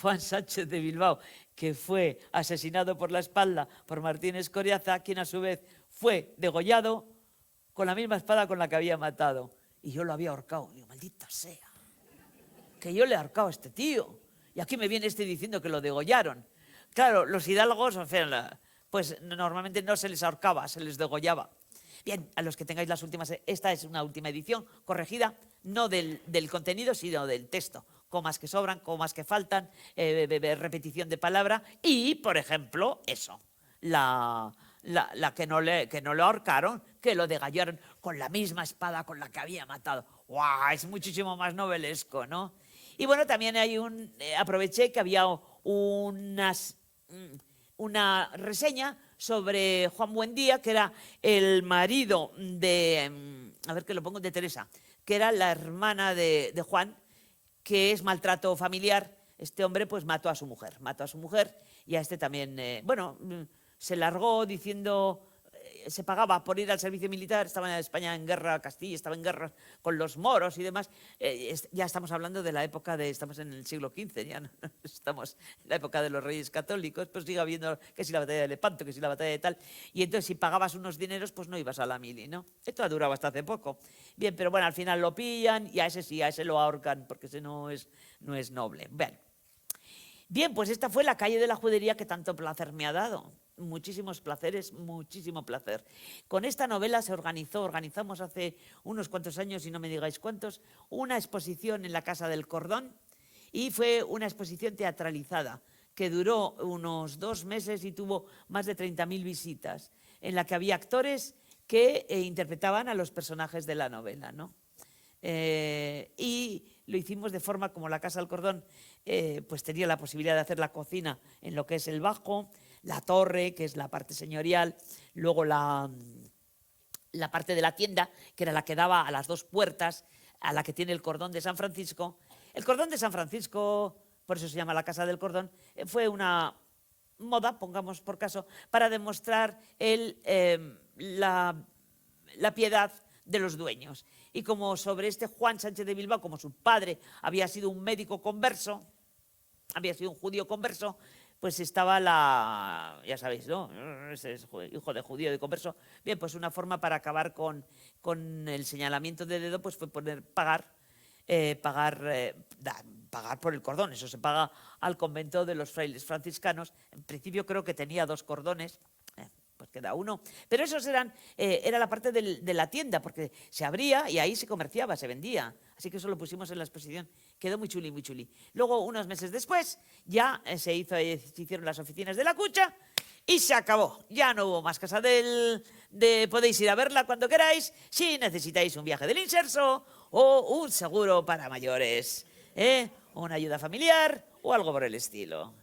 Juan Sánchez de Bilbao, que fue asesinado por la espalda por Martín Escoriaza, quien a su vez fue degollado con la misma espada con la que había matado. Y yo lo había ahorcado. Digo, maldita sea, que yo le he ahorcado a este tío. Y aquí me viene este diciendo que lo degollaron. Claro, los hidalgos, o sea, pues normalmente no se les ahorcaba, se les degollaba. Bien, a los que tengáis las últimas, esta es una última edición corregida, no del contenido, sino del texto. Comas que sobran, comas que faltan, repetición de palabra y, por ejemplo, eso, la que no le ahorcaron, que lo degollaron con la misma espada con la que había matado. ¡Guau! Es muchísimo más novelesco, ¿no? Y bueno, también hay aproveché que había una reseña sobre Juan Buendía, que era el marido de, a ver que lo pongo, de Teresa, que era la hermana de Juan, que es maltrato familiar. Este hombre pues mató a su mujer y a este también, se largó diciendo, se pagaba por ir al servicio militar, estaba en España en guerra, Castilla estaba en guerra con los moros y demás. Ya estamos hablando de la época estamos en el siglo XV, ya no estamos en la época de los reyes católicos, pues sigue habiendo que si la batalla de Lepanto, que si la batalla de tal, y entonces si pagabas unos dineros, pues no ibas a la mili, ¿no? Esto ha durado hasta hace poco. Bien, pero bueno, al final lo pillan y a ese lo ahorcan, porque ese no es noble. Bien, pues esta fue la calle de la judería que tanto placer me ha dado. Muchísimos placeres, muchísimo placer. Con esta novela organizamos hace unos cuantos años, y no me digáis cuántos, una exposición en la Casa del Cordón, y fue una exposición teatralizada que duró unos 2 meses y tuvo más de 30.000 visitas, en la que había actores que interpretaban a los personajes de la novela, ¿no? Y lo hicimos de forma como la Casa del Cordón pues tenía la posibilidad de hacer la cocina en lo que es el bajo, la torre, que es la parte señorial, luego la parte de la tienda, que era la que daba a las 2 puertas, a la que tiene el cordón de San Francisco. El cordón de San Francisco, por eso se llama la Casa del Cordón, fue una moda, pongamos por caso, para demostrar la piedad de los dueños. Y como sobre este Juan Sánchez de Bilbao, como su padre había sido un médico converso, había sido un judío converso, pues estaba ya sabéis, ¿no? Ese es hijo de judío de converso. Bien, pues una forma para acabar con el señalamiento de dedo, pues fue pagar por el cordón. Eso se paga al convento de los frailes franciscanos. En principio creo que tenía 2 cordones, pues queda uno. Pero esos era la parte de la tienda, porque se abría y ahí se comerciaba, se vendía. Así que eso lo pusimos en la exposición. Quedó muy chuli, muy chuli. Luego, unos meses después, ya se hicieron las oficinas de la Cucha y se acabó. Ya no hubo más Casa podéis ir a verla cuando queráis, si necesitáis un viaje del inserso o un seguro para mayores, o una ayuda familiar o algo por el estilo.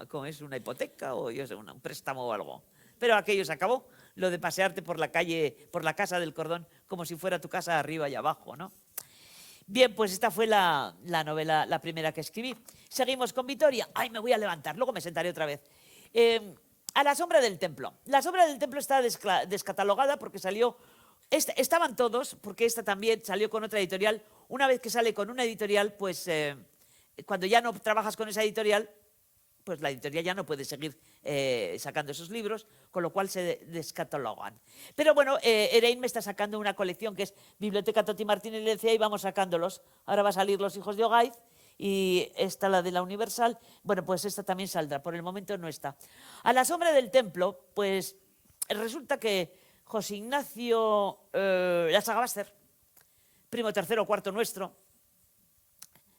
¿Cómo es? Una hipoteca o yo sé, un préstamo o algo. Pero aquello se acabó, lo de pasearte por la calle, por la Casa del Cordón, como si fuera tu casa arriba y abajo, ¿no? Bien, pues esta fue la novela, la primera que escribí. Seguimos con Vitoria. Ay, me voy a levantar, luego me sentaré otra vez. A la sombra del templo. La sombra del templo está descatalogada porque salió... Estaban todos, porque esta también salió con otra editorial. Una vez que sale con una editorial, pues cuando ya no trabajas con esa editorial, pues la editorial ya no puede seguir sacando esos libros, con lo cual se descatalogan. Pero bueno, Erein me está sacando una colección que es Biblioteca Toti Martínez Lecea y vamos sacándolos. Ahora va a salir Los hijos de Ogaiz y esta la de la Universal. Bueno, pues esta también saldrá, por el momento no está. A la sombra del templo, pues resulta que José Ignacio Lasagabaster, primo tercero o cuarto nuestro,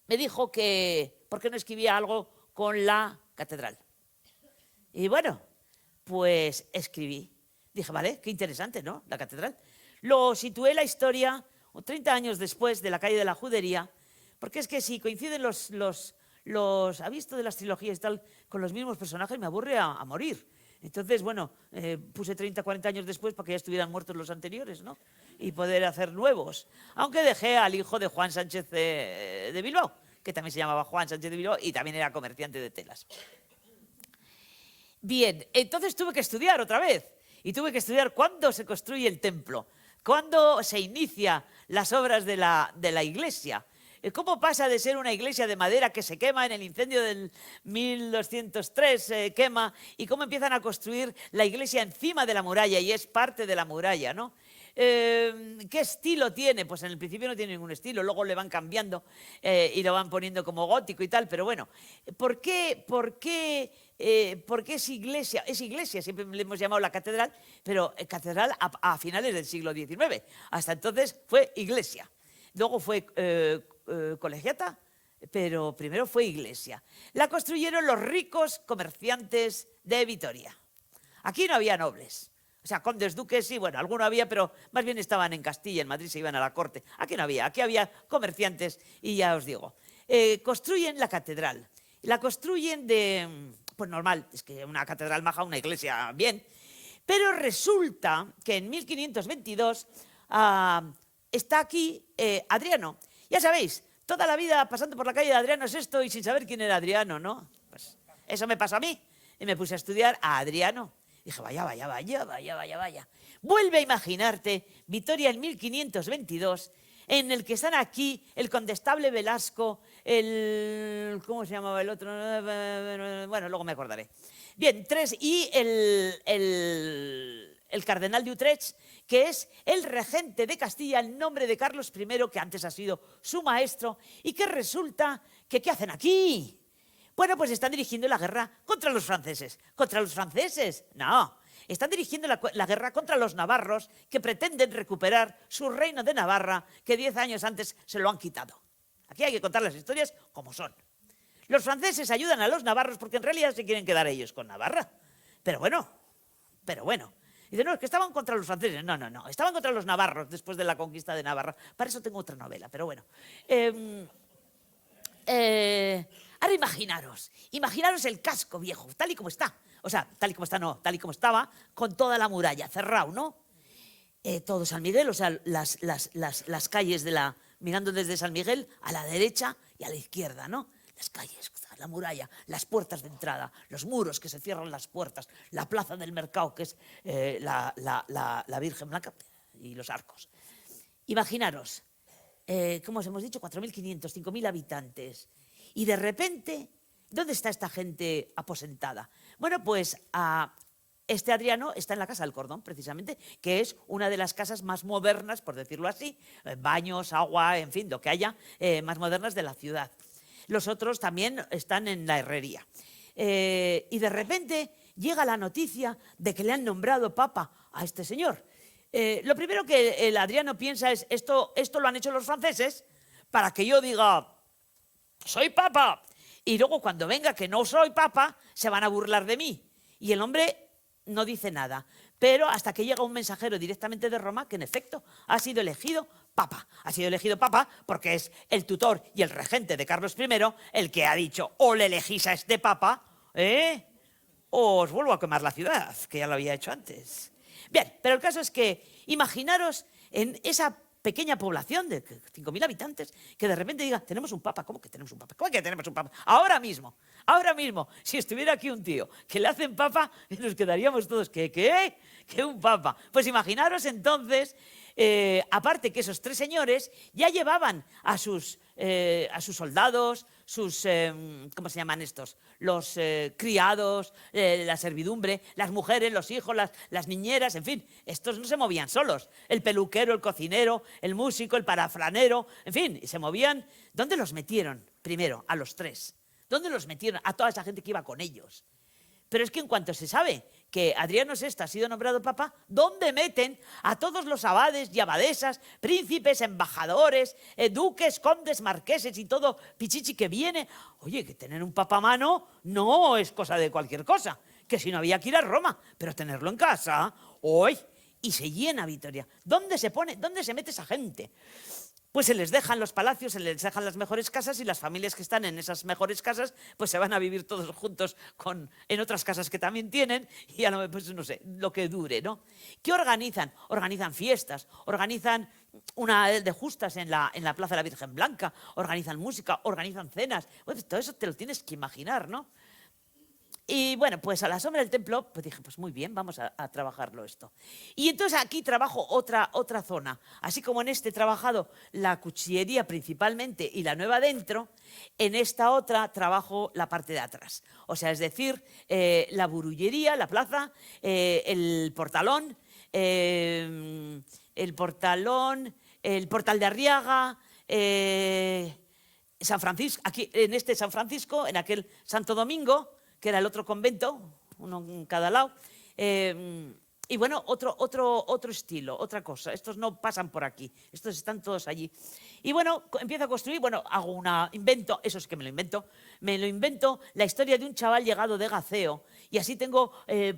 me dijo que por qué no escribía algo con la catedral. Y bueno, pues escribí. Dije, vale, qué interesante, ¿no? La catedral. Lo situé la historia 30 años después de la calle de la Judería, porque es que si coinciden ¿ha visto de las trilogías y tal con los mismos personajes? Me aburre a morir. Entonces, bueno, puse 30, 40 años después para que ya estuvieran muertos los anteriores, ¿no? Y poder hacer nuevos. Aunque dejé al hijo de Juan Sánchez de Bilbao, que también se llamaba Juan Sánchez de Bilbao y también era comerciante de telas. Bien, entonces tuve que estudiar otra vez. Y tuve que estudiar cuándo se construye el templo, cuándo se inicia las obras de la iglesia. ¿Cómo pasa de ser una iglesia de madera que se quema en el incendio del 1203, quema, y cómo empiezan a construir la iglesia encima de la muralla y es parte de la muralla, ¿no? ¿Qué estilo tiene? Pues en el principio no tiene ningún estilo, luego le van cambiando y lo van poniendo como gótico y tal, pero bueno, ¿por qué es iglesia? Es iglesia, siempre le hemos llamado la catedral, pero catedral a finales del siglo XIX. Hasta entonces fue iglesia. Luego fue colegiata, pero primero fue iglesia. La construyeron los ricos comerciantes de Vitoria. Aquí no había nobles. O sea, condes, duques, sí, bueno, alguno había, pero más bien estaban en Castilla, en Madrid se iban a la corte. Aquí no había, aquí había comerciantes y ya os digo. Construyen la catedral. La construyen pues normal, es que una catedral maja, una iglesia bien. Pero resulta que en 1522 está aquí Adriano. Ya sabéis, toda la vida pasando por la calle de Adriano Sexto y sin saber quién era Adriano, ¿no? Pues eso me pasó a mí. Y me puse a estudiar a Adriano. Dije, vaya. Vuelve a imaginarte Vitoria en 1522, en el que están aquí el condestable Velasco, ¿cómo se llamaba el otro? Bueno, luego me acordaré. Bien, y el cardenal de Utrecht, que es el regente de Castilla en nombre de Carlos I, que antes ha sido su maestro, y que resulta que ¿qué hacen aquí? Bueno, pues están dirigiendo la guerra contra los franceses. ¿Contra los franceses? No. Están dirigiendo la guerra contra los navarros, que pretenden recuperar su reino de Navarra, que 10 años antes se lo han quitado. Aquí hay que contar las historias como son. Los franceses ayudan a los navarros porque en realidad se quieren quedar ellos con Navarra. Pero bueno. Dice, no, es que estaban contra los franceses. No, estaban contra los navarros después de la conquista de Navarra. Para eso tengo otra novela, pero bueno. Ahora imaginaros el casco viejo, tal y como está. O sea, tal y como está, no, tal y como estaba, con toda la muralla, cerrado, ¿no? Todo San Miguel, o sea, las calles mirando desde San Miguel a la derecha y a la izquierda, ¿no? Las calles, la muralla, las puertas de entrada, los muros que se cierran las puertas, la plaza del mercado, que es la Virgen Blanca y los arcos. Imaginaros, como os hemos dicho, 4.500, 5.000 habitantes. Y de repente, ¿dónde está esta gente aposentada? Bueno, pues este Adriano está en la Casa del Cordón, precisamente, que es una de las casas más modernas, por decirlo así, baños, agua, en fin, lo que haya, más modernas de la ciudad. Los otros también están en la herrería. Y de repente llega la noticia de que le han nombrado papa a este señor. Lo primero que el Adriano piensa es, esto lo han hecho los franceses para que yo diga, soy papa. Y luego cuando venga que no soy papa, se van a burlar de mí. Y el hombre no dice nada. Pero hasta que llega un mensajero directamente de Roma que en efecto ha sido elegido papa. Ha sido elegido papa porque es el tutor y el regente de Carlos I el que ha dicho, o le elegís a este papa, o os vuelvo a quemar la ciudad, que ya lo había hecho antes. Bien, pero el caso es que imaginaros en esa pequeña población de 5.000 habitantes que de repente diga, tenemos un papa. ¿Cómo que tenemos un papa? ¿Cómo que tenemos un papa? Ahora mismo, si estuviera aquí un tío que le hacen papa, nos quedaríamos todos, ¿qué un papa? Pues imaginaros entonces, aparte que esos tres señores ya llevaban a sus soldados, ¿cómo se llaman estos? Los criados, la servidumbre, las mujeres, los hijos, las niñeras, en fin, estos no se movían solos. El peluquero, el cocinero, el músico, el parafranero, en fin, se movían. ¿Dónde los metieron primero? A los tres. ¿Dónde los metieron? A toda esa gente que iba con ellos. Pero es que en cuanto se sabe que Adriano VI ha sido nombrado papa, ¿dónde meten a todos los abades y abadesas, príncipes, embajadores, duques, condes, marqueses y todo pichichi que viene? Oye, que tener un papa a mano no es cosa de cualquier cosa, que si no había que ir a Roma, pero tenerlo en casa, hoy, y se llena Vitoria. ¿Dónde se mete esa gente? Pues se les dejan los palacios, se les dejan las mejores casas y las familias que están en esas mejores casas pues se van a vivir todos juntos en otras casas que también tienen y a lo, pues no sé, lo que dure, ¿no? ¿Qué organizan? Organizan fiestas, organizan una de justas en la Plaza de la Virgen Blanca, organizan música, organizan cenas. Bueno, todo eso te lo tienes que imaginar, ¿no? Y bueno, pues a la sombra del templo, pues dije, pues muy bien, vamos a trabajarlo esto. Y entonces aquí trabajo otra zona. Así como en este he trabajado la cuchillería principalmente y la nueva dentro, en esta otra trabajo la parte de atrás. O sea, es decir, la burullería, la plaza, el portalón, el portal de Arriaga, San Francisco, aquí en este San Francisco, en aquel Santo Domingo, que era el otro convento, uno en cada lado. Y bueno, otro estilo, otra cosa. Estos no pasan por aquí, estos están todos allí. Y bueno, empiezo a construir, bueno, invento, eso es que me lo invento, la historia de un chaval llegado de Gaceo. Y así tengo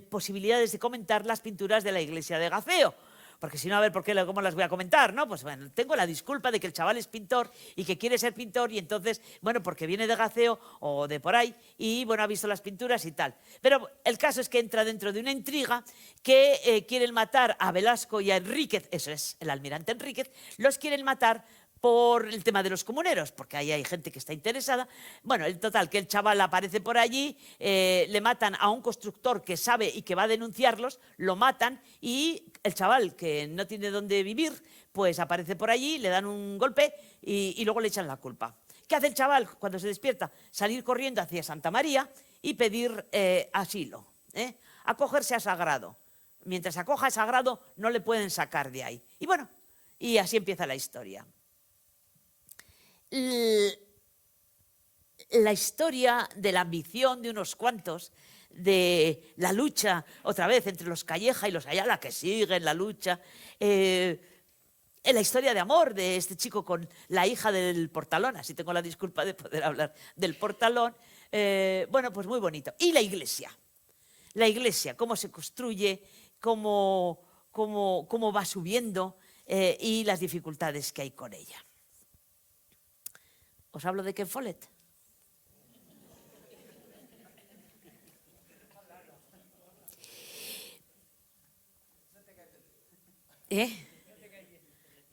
posibilidades de comentar las pinturas de la iglesia de Gaceo. Porque si no, a ver, ¿cómo las voy a comentar, no? Pues bueno, tengo la disculpa de que el chaval es pintor y que quiere ser pintor y entonces, bueno, porque viene de Gaceo o de por ahí y, bueno, ha visto las pinturas y tal. Pero el caso es que entra dentro de una intriga que quieren matar a Velasco y a Enríquez, eso es, el almirante Enríquez, los quieren matar por el tema de los comuneros, porque ahí hay gente que está interesada. Bueno, el total, que el chaval aparece por allí, le matan a un constructor que sabe y que va a denunciarlos, lo matan y el chaval, que no tiene dónde vivir, pues aparece por allí, le dan un golpe y luego le echan la culpa. ¿Qué hace el chaval cuando se despierta? Salir corriendo hacia Santa María y pedir asilo, acogerse a Sagrado. Mientras acoja a Sagrado no le pueden sacar de ahí. Y bueno, y así empieza la historia. La historia de la ambición de unos cuantos, de la lucha otra vez entre los Calleja y los Ayala, que siguen la lucha, en la historia de amor de este chico con la hija del Portalón, así tengo la disculpa de poder hablar del Portalón. Bueno, pues muy bonito. Y la iglesia, cómo se construye, cómo va subiendo y las dificultades que hay con ella. ¿Os hablo de Ken Follett?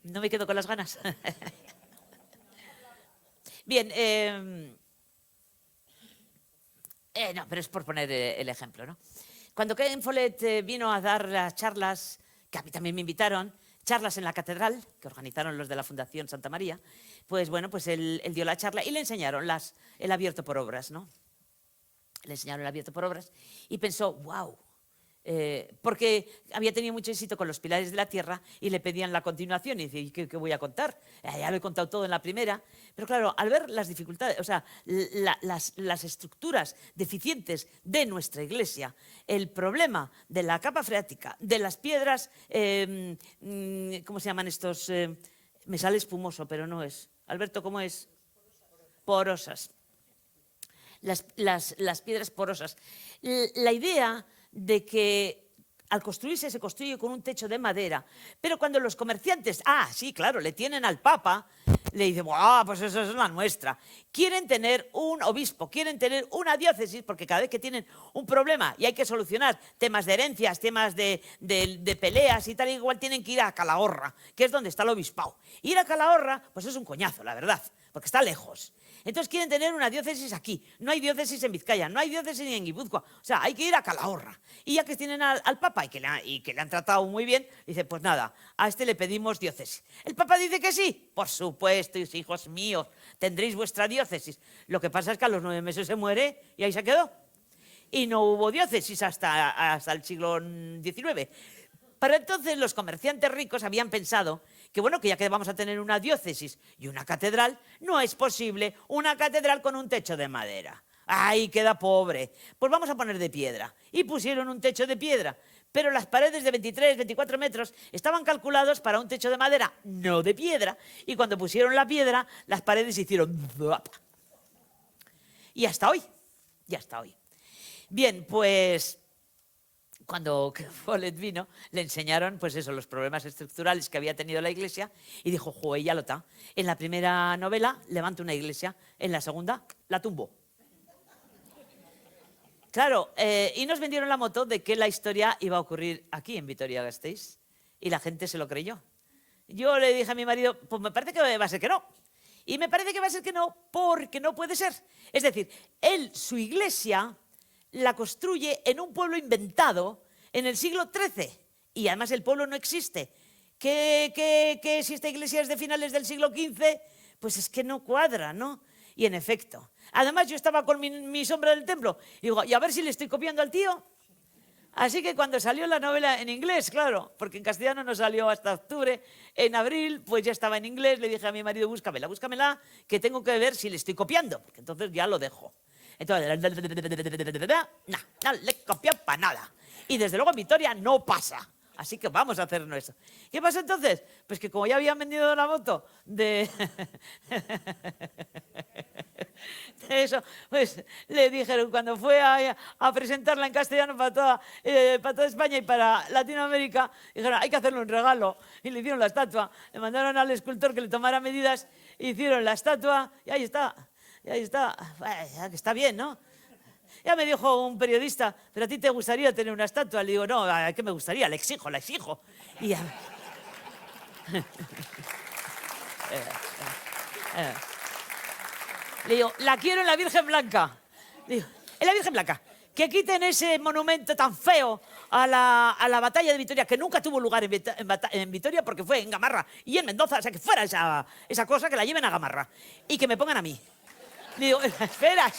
No me quedo con las ganas. Bien, no, pero es por poner el ejemplo, ¿no? Cuando Ken Follett vino a dar las charlas, que a mí también me invitaron, charlas en la catedral, que organizaron los de la Fundación Santa María, pues bueno, pues él dio la charla y le enseñaron el abierto por obras, ¿no? Le enseñaron el abierto por obras y pensó, wow, porque había tenido mucho éxito con los pilares de la tierra y le pedían la continuación y dice, ¿qué voy a contar? Ya lo he contado todo en la primera, pero claro, al ver las dificultades, o sea, las estructuras deficientes de nuestra iglesia, el problema de la capa freática, de las piedras, ¿cómo se llaman estos? Me sale espumoso, pero no es. Alberto, ¿cómo es? Porosas. Las piedras porosas. La idea de que al construirse se construye con un techo de madera, pero cuando los comerciantes, sí, claro, le tienen al Papa, le dicen, pues eso es la nuestra. Quieren tener un obispo, quieren tener una diócesis, porque cada vez que tienen un problema y hay que solucionar temas de herencias, temas de peleas y tal, igual tienen que ir a Calahorra, que es donde está el obispado. Ir a Calahorra, pues es un coñazo, la verdad, porque está lejos. Entonces quieren tener una diócesis aquí. No hay diócesis en Vizcaya, no hay diócesis ni en Guipúzcoa. O sea, hay que ir a Calahorra. Y ya que tienen al Papa y que le han tratado muy bien, dice, pues nada, a este le pedimos diócesis. ¿El Papa dice que sí? Por supuesto, hijos míos, tendréis vuestra diócesis. Lo que pasa es que a los 9 meses se muere y ahí se quedó. Y no hubo diócesis hasta el siglo XIX. Para entonces los comerciantes ricos habían pensado que bueno, que ya que vamos a tener una diócesis y una catedral, no es posible una catedral con un techo de madera. ¡Ay, queda pobre! Pues vamos a poner de piedra. Y pusieron un techo de piedra. Pero las paredes de 23, 24 metros estaban calculados para un techo de madera, no de piedra. Y cuando pusieron la piedra, las paredes se hicieron... Y hasta hoy. Bien, pues... Cuando Follett vino, le enseñaron, pues eso, los problemas estructurales que había tenido la iglesia y dijo, joder, ya lo está. En la primera novela levanta una iglesia, en la segunda la tumbó. Claro, y nos vendieron la moto de que la historia iba a ocurrir aquí, en Vitoria-Gasteiz, y la gente se lo creyó. Yo le dije a mi marido, pues me parece que va a ser que no. Y me parece que va a ser que no, porque no puede ser. Es decir, su iglesia... la construye en un pueblo inventado en el siglo XIII y además el pueblo no existe. Que si esta iglesia es de finales del siglo XV, pues es que no cuadra, ¿no? Y en efecto, además yo estaba con mi sombra del templo y digo, y a ver si le estoy copiando al tío. Así que cuando salió la novela en inglés, claro, porque en castellano no salió hasta octubre, en abril pues ya estaba en inglés, le dije a mi marido, búscamela, que tengo que ver si le estoy copiando, porque entonces ya lo dejo. Entonces, no le copió para nada. Y desde luego en Vitoria no pasa. Así que vamos a hacernos eso. ¿Qué pasa entonces? Pues que como ya habían vendido la moto de eso, pues le dijeron cuando fue a presentarla en castellano para toda España y para Latinoamérica, dijeron, hay que hacerle un regalo. Y le hicieron la estatua. Le mandaron al escultor que le tomara medidas, hicieron la estatua y ahí está. Y ahí está, está bien, ¿no? Ya me dijo un periodista, ¿pero a ti te gustaría tener una estatua? Le digo, no, ¿a qué me gustaría? La exijo. Y ya... Le digo, la quiero en la Virgen Blanca. Le digo, en la Virgen Blanca. Que quiten ese monumento tan feo a la batalla de Vitoria, que nunca tuvo lugar en Vitoria porque fue en Gamarra y en Mendoza. O sea, que fuera esa cosa, que la lleven a Gamarra. Y que me pongan a mí. Le digo, espera.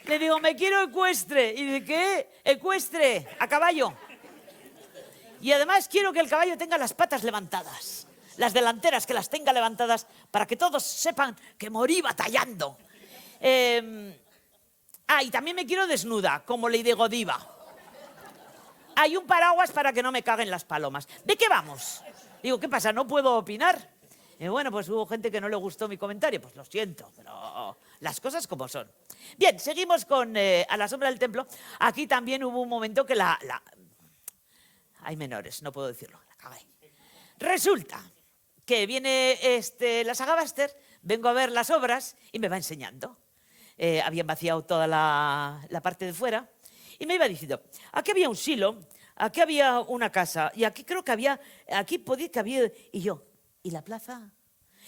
Le digo, me quiero ecuestre. ¿Y de qué? Ecuestre, a caballo. Y además quiero que el caballo tenga las patas levantadas. Las delanteras, que las tenga levantadas para que todos sepan que morí batallando. Y también me quiero desnuda, como Lady Godiva. hay un paraguas para que no me caguen las palomas. ¿De qué vamos? Digo, ¿qué pasa? ¿No puedo opinar? Y bueno, pues hubo gente que no le gustó mi comentario. Pues lo siento, pero las cosas como son. Bien, seguimos con A la sombra del templo. Aquí también hubo un momento que hay menores, no puedo decirlo. La cagué. Resulta que viene la Sagabaster, vengo a ver las obras y me va enseñando. Habían vaciado toda la parte de fuera y me iba diciendo, aquí había un silo, aquí había una casa y aquí creo que había, aquí podía que había... Y yo, ¿y la plaza?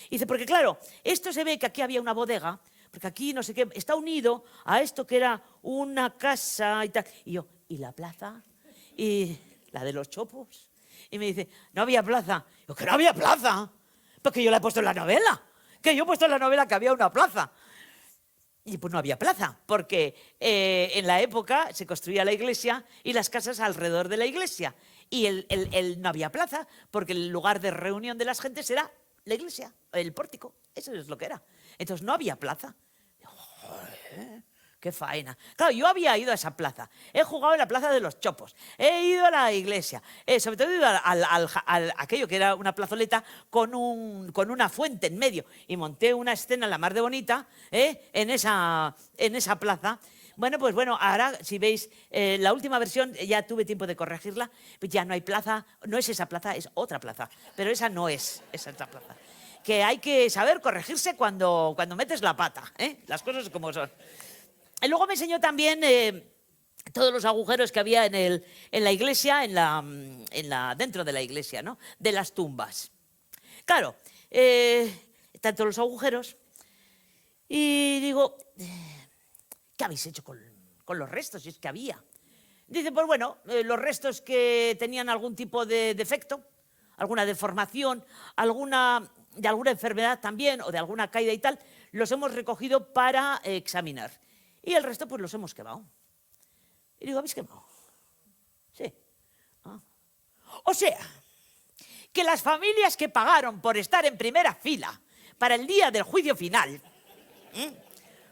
Y dice, porque claro, esto se ve que aquí había una bodega, porque aquí no sé qué, está unido a esto que era una casa y tal. Y yo, ¿y la plaza? Y la de los chopos. Y me dice, no había plaza. Yo, que no había plaza, porque yo la he puesto en la novela, que yo he puesto en la novela que había una plaza. Y pues no había plaza, porque en la época se construía la iglesia y las casas alrededor de la iglesia. Y no había plaza, porque el lugar de reunión de las gentes era la iglesia, el pórtico. Eso es lo que era. Entonces no había plaza. Joder, qué faena. Claro, yo había ido a esa plaza. He jugado en la plaza de los Chopos. He ido a la iglesia. Sobre todo he ido a aquello que era una plazoleta con una fuente en medio. Y monté una escena la mar de bonita en esa plaza. Bueno, pues bueno, ahora si veis la última versión, ya tuve tiempo de corregirla, pues ya no hay plaza, no es esa plaza, es otra plaza. Pero esa no es esa otra plaza. Que hay que saber corregirse cuando metes la pata, las cosas como son. Y luego me enseñó también todos los agujeros que había en la iglesia, dentro de la iglesia, ¿no? De las tumbas. Claro, tanto los agujeros. Y digo, ¿qué habéis hecho con los restos? Si es que había. Dice, pues bueno, los restos que tenían algún tipo de defecto, alguna deformación, de alguna enfermedad también, o de alguna caída y tal, los hemos recogido para examinar. Y el resto, pues los hemos quemado. Y digo, ¿habéis quemado? Sí. Ah. O sea, que las familias que pagaron por estar en primera fila para el día del juicio final,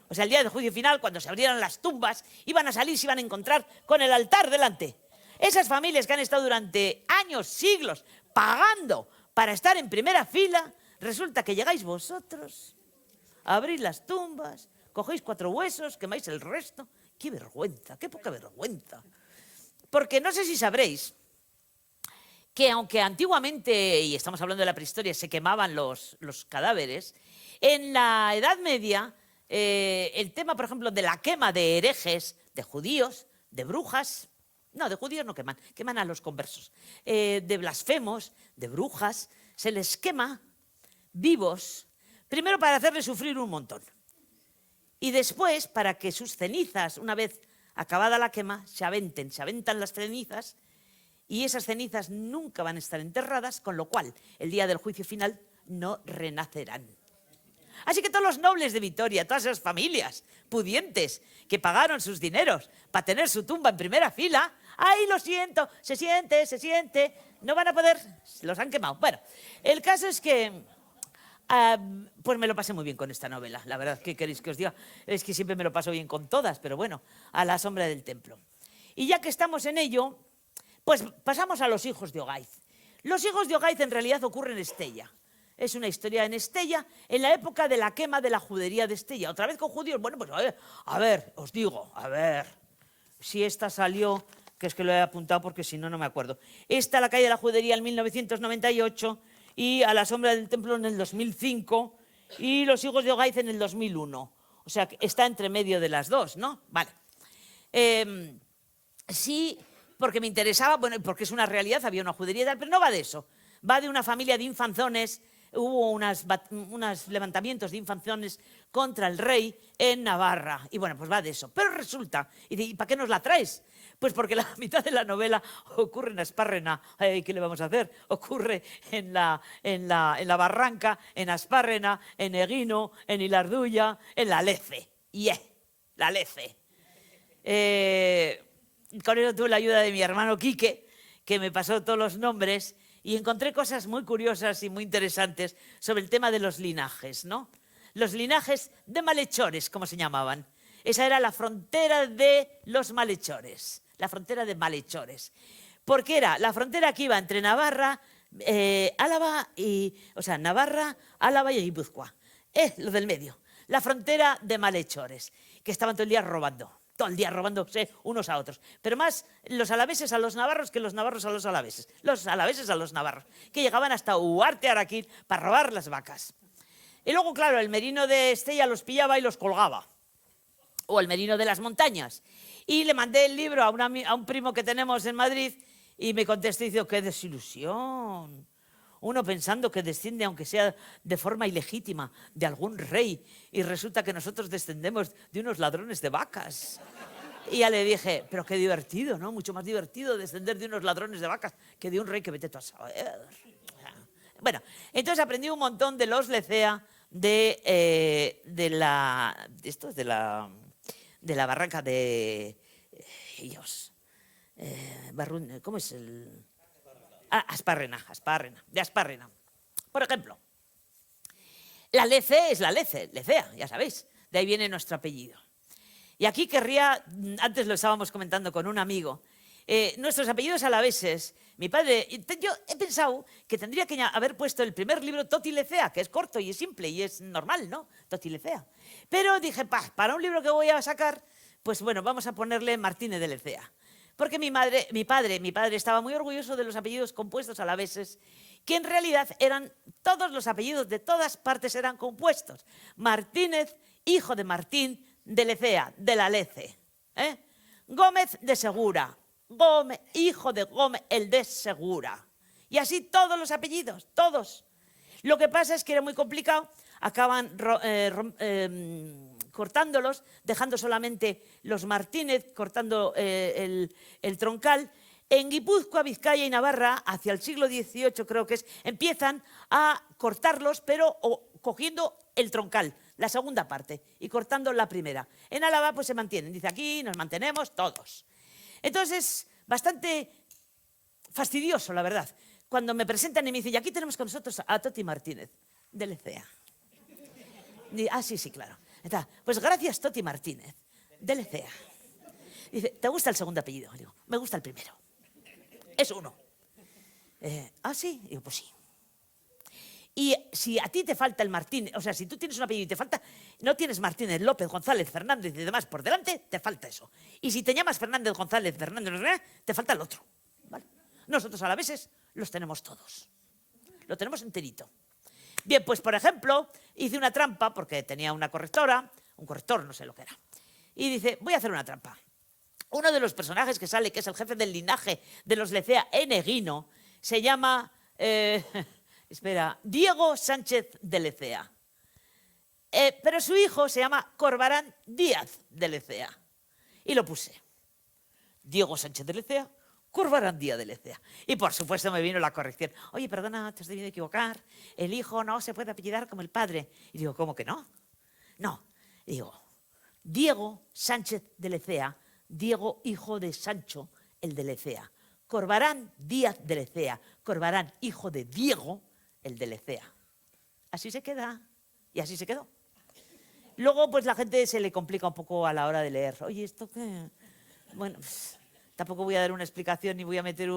o sea, el día del juicio final, cuando se abrieran las tumbas, iban a salir, se iban a encontrar con el altar delante. Esas familias que han estado durante años, siglos, pagando para estar en primera fila, resulta que llegáis vosotros, abrís las tumbas, cogéis 4 huesos, quemáis el resto. ¡Qué vergüenza! ¡Qué poca vergüenza! Porque no sé si sabréis que aunque antiguamente, y estamos hablando de la prehistoria, se quemaban los cadáveres, en la Edad Media el tema, por ejemplo, de la quema de herejes, de judíos, de brujas, no, de judíos no queman a los conversos, de blasfemos, de brujas, se les quema vivos, primero para hacerles sufrir un montón. Y después, para que sus cenizas, una vez acabada la quema, se aventan las cenizas y esas cenizas nunca van a estar enterradas, con lo cual el día del juicio final no renacerán. Así que todos los nobles de Vitoria, todas esas familias pudientes que pagaron sus dineros para tener su tumba en primera fila, ¡ay, lo siento! Se siente, no van a poder, los han quemado. Bueno, el caso es que pues me lo pasé muy bien con esta novela, la verdad. ¿Qué queréis que os diga? Es que siempre me lo paso bien con todas, pero bueno, A la sombra del templo. Y ya que estamos en ello, pues pasamos a Los hijos de Ogaiz. Los hijos de Ogaiz en realidad ocurren en Estella. Es una historia en Estella, en la época de la quema de la judería de Estella. Otra vez con judíos. Bueno, pues a ver, os digo, a ver, si esta salió, que es que lo he apuntado porque si no, no me acuerdo. Esta, La caída de la judería en 1998, y A la sombra del templo en el 2005, y Los hijos de Ogaiz en el 2001. O sea, que está entre medio de las dos, ¿no? Vale. Sí, porque me interesaba, bueno, porque es una realidad, había una judería y tal, pero no va de eso. Va de una familia de infanzones, hubo unos levantamientos de infanzones contra el rey en Navarra. Y bueno, pues va de eso. Pero resulta, ¿y para qué nos la traes? Pues porque la mitad de la novela ocurre en Aspárrena. ¿Qué le vamos a hacer? Ocurre en la Barranca, en Aspárrena, en Eguino, en Ilarduya, en la Lece. La Lece. Con eso tuve la ayuda de mi hermano Quique, que me pasó todos los nombres, y encontré cosas muy curiosas y muy interesantes sobre el tema de los linajes, ¿no? Los linajes de malhechores, como se llamaban. Esa era la frontera de los malhechores, la frontera de malhechores. porque era la frontera que iba entre Navarra, Álava y... O sea, Navarra, Álava y Guipúzcoa. Es lo del medio. La frontera de malhechores, que estaban todo el día robándose unos a otros. Pero más los alaveses a los navarros que los navarros a los alaveses. Los alaveses a los navarros, que llegaban hasta Huarte, Araquín, para robar las vacas. Y luego, claro, el merino de Estella los pillaba y los colgaba. O el merino de las montañas. Y le mandé el libro a un primo que tenemos en Madrid y me contestó y dice, ¡qué desilusión! Uno pensando que desciende, aunque sea de forma ilegítima, de algún rey, y resulta que nosotros descendemos de unos ladrones de vacas. Y ya le dije, pero qué divertido, ¿no? Mucho más divertido descender de unos ladrones de vacas que de un rey, que vete tú a saber. Bueno, entonces aprendí un montón de los Lecea, de la barranca de ellos. ¿Cómo es el...? Asparrena. Por ejemplo, la Lece es la Lecea, ya sabéis. De ahí viene nuestro apellido. Y aquí querría, antes lo estábamos comentando con un amigo, nuestros apellidos alaveses, mi padre, yo he pensado que tendría que haber puesto el primer libro Toti Lecea, que es corto y es simple y es normal, ¿no? Toti Lecea. Pero dije, para un libro que voy a sacar, pues bueno, vamos a ponerle Martínez de Lecea. Porque mi padre estaba muy orgulloso de los apellidos compuestos alaveses, que en realidad eran, todos los apellidos de todas partes eran compuestos. Martínez, hijo de Martín de Lecea, de la Lece. Gómez de Segura, Gómez, hijo de Gómez, el de Segura. Y así todos los apellidos, todos. Lo que pasa es que era muy complicado, acaban cortándolos, dejando solamente los Martínez, cortando el troncal. En Guipúzcoa, Vizcaya y Navarra, hacia el siglo XVIII creo que es, empiezan a cortarlos, pero cogiendo el troncal, la segunda parte, y cortando la primera. En Álava pues se mantienen, dice aquí nos mantenemos todos. Entonces, bastante fastidioso, la verdad, cuando me presentan y me dicen, y aquí tenemos con nosotros a Toti Martínez, de Lecea. Sí, claro. Pues gracias, Toti Martínez, de Lecea. Dice, ¿te gusta el segundo apellido? Digo, me gusta el primero. Es uno. ¿Sí? Digo, pues sí. Y si a ti te falta el Martínez, o sea, si tú tienes un apellido y te falta, no tienes Martínez, López, González, Fernández y demás por delante, te falta eso. Y si te llamas Fernández, González, Fernández, te falta el otro. ¿Vale? Nosotros a la vez los tenemos todos. Lo tenemos enterito. Bien, pues por ejemplo, hice una trampa porque tenía una correctora, un corrector, no sé lo que era. Y dice, voy a hacer una trampa. Uno de los personajes que sale, que es el jefe del linaje de los Lecea, Eneguino, se llama, Diego Sánchez de Lecea. Pero su hijo se llama Corbarán Díaz de Lecea. Y lo puse. Diego Sánchez de Lecea, Corbarán Díaz de Lecea. Y por supuesto me vino la corrección. Oye, perdona, te has debido equivocar. El hijo no se puede apellidar como el padre. Y digo, ¿cómo que no? No. Y digo, Diego Sánchez de Lecea, Diego hijo de Sancho, el de Lecea. Corbarán Díaz de Lecea, Corbarán hijo de Diego, el de Lecea. Así se queda. Y así se quedó. Luego, pues la gente se le complica un poco a la hora de leer. Oye, ¿esto qué? Bueno, pues, tampoco voy a dar una explicación ni voy a meter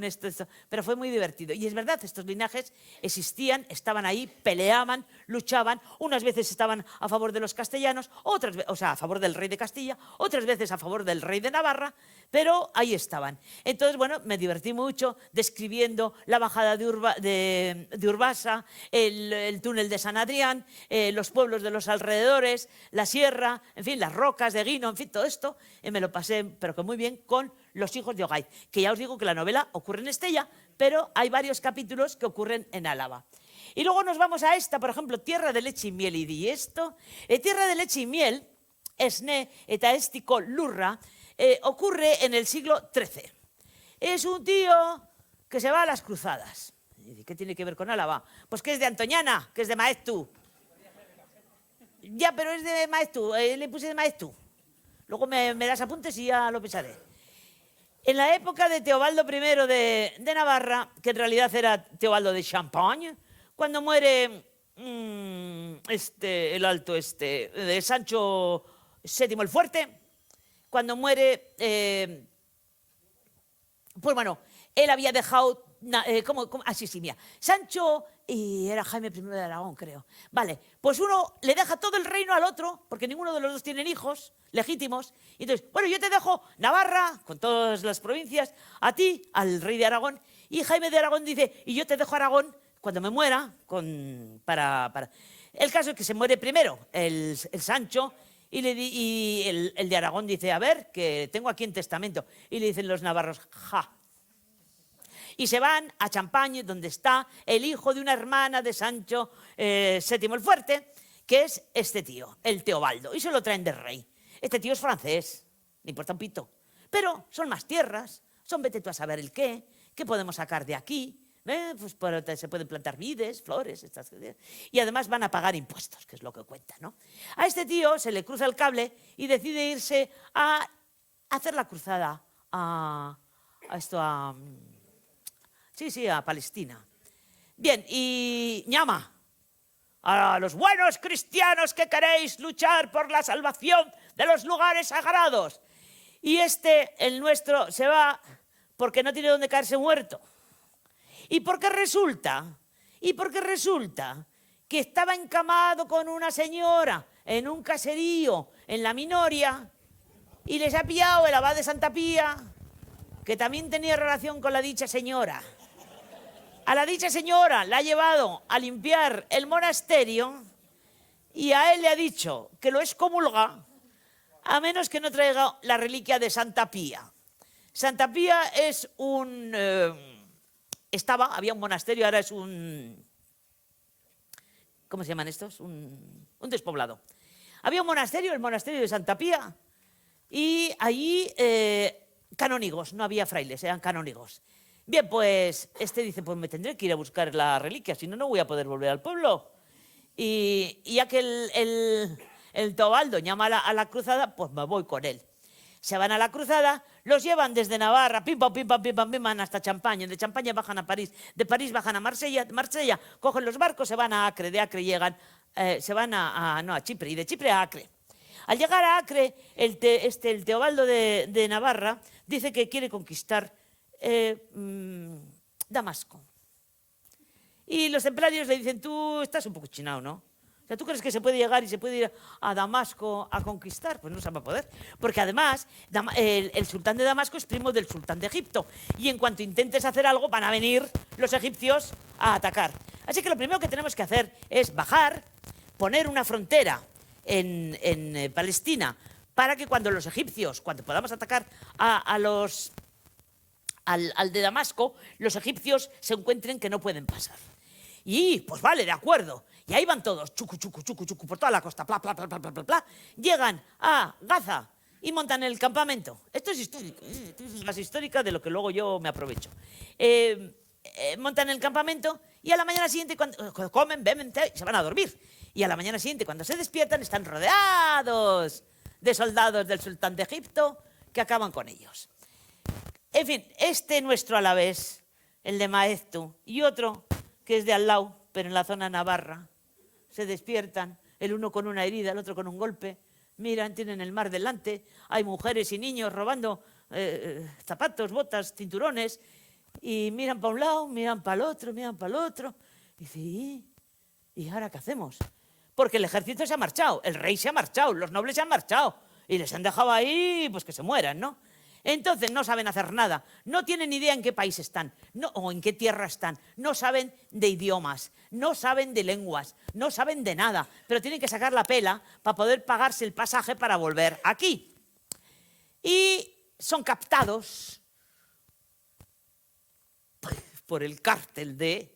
esto. Pero fue muy divertido. Y es verdad, estos linajes existían, estaban ahí, peleaban, luchaban. Unas veces estaban a favor de los castellanos, otras veces, o sea, a favor del rey de Castilla, otras veces a favor del rey de Navarra, pero ahí estaban. Entonces, bueno, me divertí mucho describiendo la bajada de Urbasa, el túnel de San Adrián, los pueblos de los alrededores, la sierra, en fin, las rocas de Guino, en fin, todo esto. Me lo pasé, pero que muy bien, con Los hijos de Ogay, que ya os digo que la novela ocurre en Estella, pero hay varios capítulos que ocurren en Álava. Y luego nos vamos a esta, por ejemplo, Tierra de leche y miel. Y di esto, Tierra de leche y miel, esne eta estiko lurra, ocurre en el siglo XIII. Es un tío que se va a las cruzadas. ¿Y qué tiene que ver con Álava? Pues que es de Antoñana, que es de Maeztu. Ya, pero es de Maeztu, le puse de Maeztu. Luego me das apuntes y ya lo pensaré. En la época de Teobaldo I de Navarra, que en realidad era Teobaldo de Champagne, cuando muere el alto de Sancho VII el Fuerte, cuando muere Pues bueno, él había dejado... sí, mira. Sancho y era Jaime I de Aragón, creo. Vale, pues uno le deja todo el reino al otro, porque ninguno de los dos tienen hijos legítimos. Y entonces, bueno, yo te dejo Navarra, con todas las provincias, a ti, al rey de Aragón. Y Jaime de Aragón dice, y yo te dejo Aragón cuando me muera, para... El caso es que se muere primero el Sancho, y el de Aragón dice, a ver, que tengo aquí en testamento. Y le dicen los navarros, ja. Y se van a Champagne, donde está el hijo de una hermana de Sancho VII el Fuerte, que es este tío, el Teobaldo, y se lo traen de rey. Este tío es francés, le importa un pito. Pero son más tierras, son vete tú a saber el qué podemos sacar de aquí. Pues se pueden plantar vides, flores, estas cosas. Y además van a pagar impuestos, que es lo que cuenta, ¿no? A este tío se le cruza el cable y decide irse a hacer la cruzada a Palestina. Bien, y llama a los buenos cristianos que queréis luchar por la salvación de los lugares sagrados. Y el nuestro, se va porque no tiene donde caerse muerto. ¿Y por qué resulta que estaba encamado con una señora en un caserío en la Minoria y les ha pillado el abad de Santa Pía, que también tenía relación con la dicha señora? A la dicha señora la ha llevado a limpiar el monasterio y a él le ha dicho que lo excomulga a menos que no traiga la reliquia de Santa Pía. Santa Pía es había un monasterio, ahora es ¿cómo se llaman estos? Un despoblado. Había un monasterio, el monasterio de Santa Pía, y allí canónigos, no había frailes, eran canónigos. Bien, pues dice, pues me tendré que ir a buscar la reliquia, si no, no voy a poder volver al pueblo. Y ya que el Teobaldo llama a la cruzada, pues me voy con él. Se van a la cruzada, los llevan desde Navarra, pim, pam, pim, pam, pim, pam, pim, pam, hasta Champaña. De Champaña bajan a París, de París bajan a Marsella, de Marsella cogen los barcos, se van a Acre, de Acre llegan, se van a Chipre, y de Chipre a Acre. Al llegar a Acre, el Teobaldo de Navarra dice que quiere conquistar Damasco. Y los templarios le dicen, tú estás un poco chinado, ¿no? O sea, ¿tú crees que se puede llegar y se puede ir a Damasco a conquistar? Pues no se va a poder. Porque además, el sultán de Damasco es primo del sultán de Egipto. Y en cuanto intentes hacer algo, van a venir los egipcios a atacar. Así que lo primero que tenemos que hacer es bajar, poner una frontera en Palestina, para que cuando los egipcios, cuando podamos atacar al de Damasco, los egipcios se encuentren que no pueden pasar. Y, pues vale, de acuerdo. Y ahí van todos, chucu, chucu, chucu, chucu, por toda la costa, pla, pla, pla, pla, pla, pla, pla. Llegan a Gaza y montan el campamento. Esto es histórico, esto es más histórica de lo que luego yo me aprovecho. Montan el campamento y a la mañana siguiente, cuando comen, beben, se van a dormir. Y a la mañana siguiente, cuando se despiertan, están rodeados de soldados del sultán de Egipto que acaban con ellos. En fin, nuestro Alavés, el de Maeztu, y otro que es de al lado, pero en la zona navarra, se despiertan, el uno con una herida, el otro con un golpe, miran, tienen el mar delante, hay mujeres y niños robando zapatos, botas, cinturones, y miran para un lado, miran para el otro, y dicen, ¿y ahora qué hacemos? Porque el ejército se ha marchado, el rey se ha marchado, los nobles se han marchado, y les han dejado ahí, pues que se mueran, ¿no? Entonces no saben hacer nada, no tienen idea en qué país están, o en qué tierra están, no saben de idiomas, no saben de lenguas, no saben de nada, pero tienen que sacar la pela para poder pagarse el pasaje para volver aquí. Y son captados por el cártel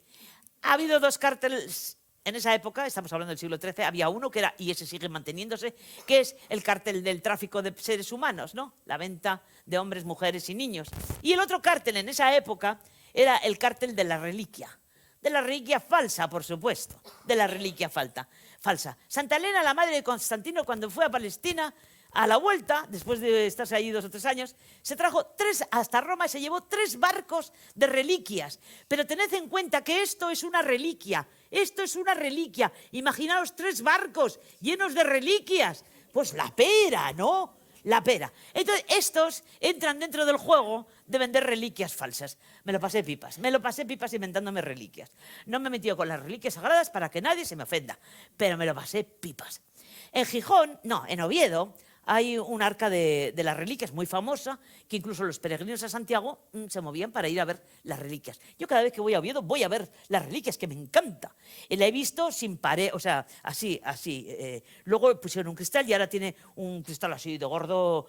Ha habido dos cárteles en esa época, estamos hablando del siglo XIII, había uno que era, y ese sigue manteniéndose, que es el cártel del tráfico de seres humanos, ¿no? La venta de hombres, mujeres y niños. Y el otro cártel en esa época era el cártel de la reliquia falsa, por supuesto, de la reliquia falsa. Santa Elena, la madre de Constantino, cuando fue a Palestina, a la vuelta, después de estarse allí 2 o 3 años, se trajo hasta Roma y se llevó 3 barcos de reliquias. Pero tened en cuenta que esto es una reliquia. Imaginaos 3 barcos llenos de reliquias. Pues la pera, ¿no? la pera. Entonces, estos entran dentro del juego de vender reliquias falsas. Me lo pasé pipas inventándome reliquias. No me he metido con las reliquias sagradas para que nadie se me ofenda, pero me lo pasé pipas. En Gijón, no, en Oviedo, hay un arca de las reliquias muy famosa, que incluso los peregrinos a Santiago se movían para ir a ver las reliquias. Yo cada vez que voy a Oviedo voy a ver las reliquias, que me encanta. Y la he visto sin pared, o sea, así. Luego pusieron un cristal y ahora tiene un cristal así de gordo,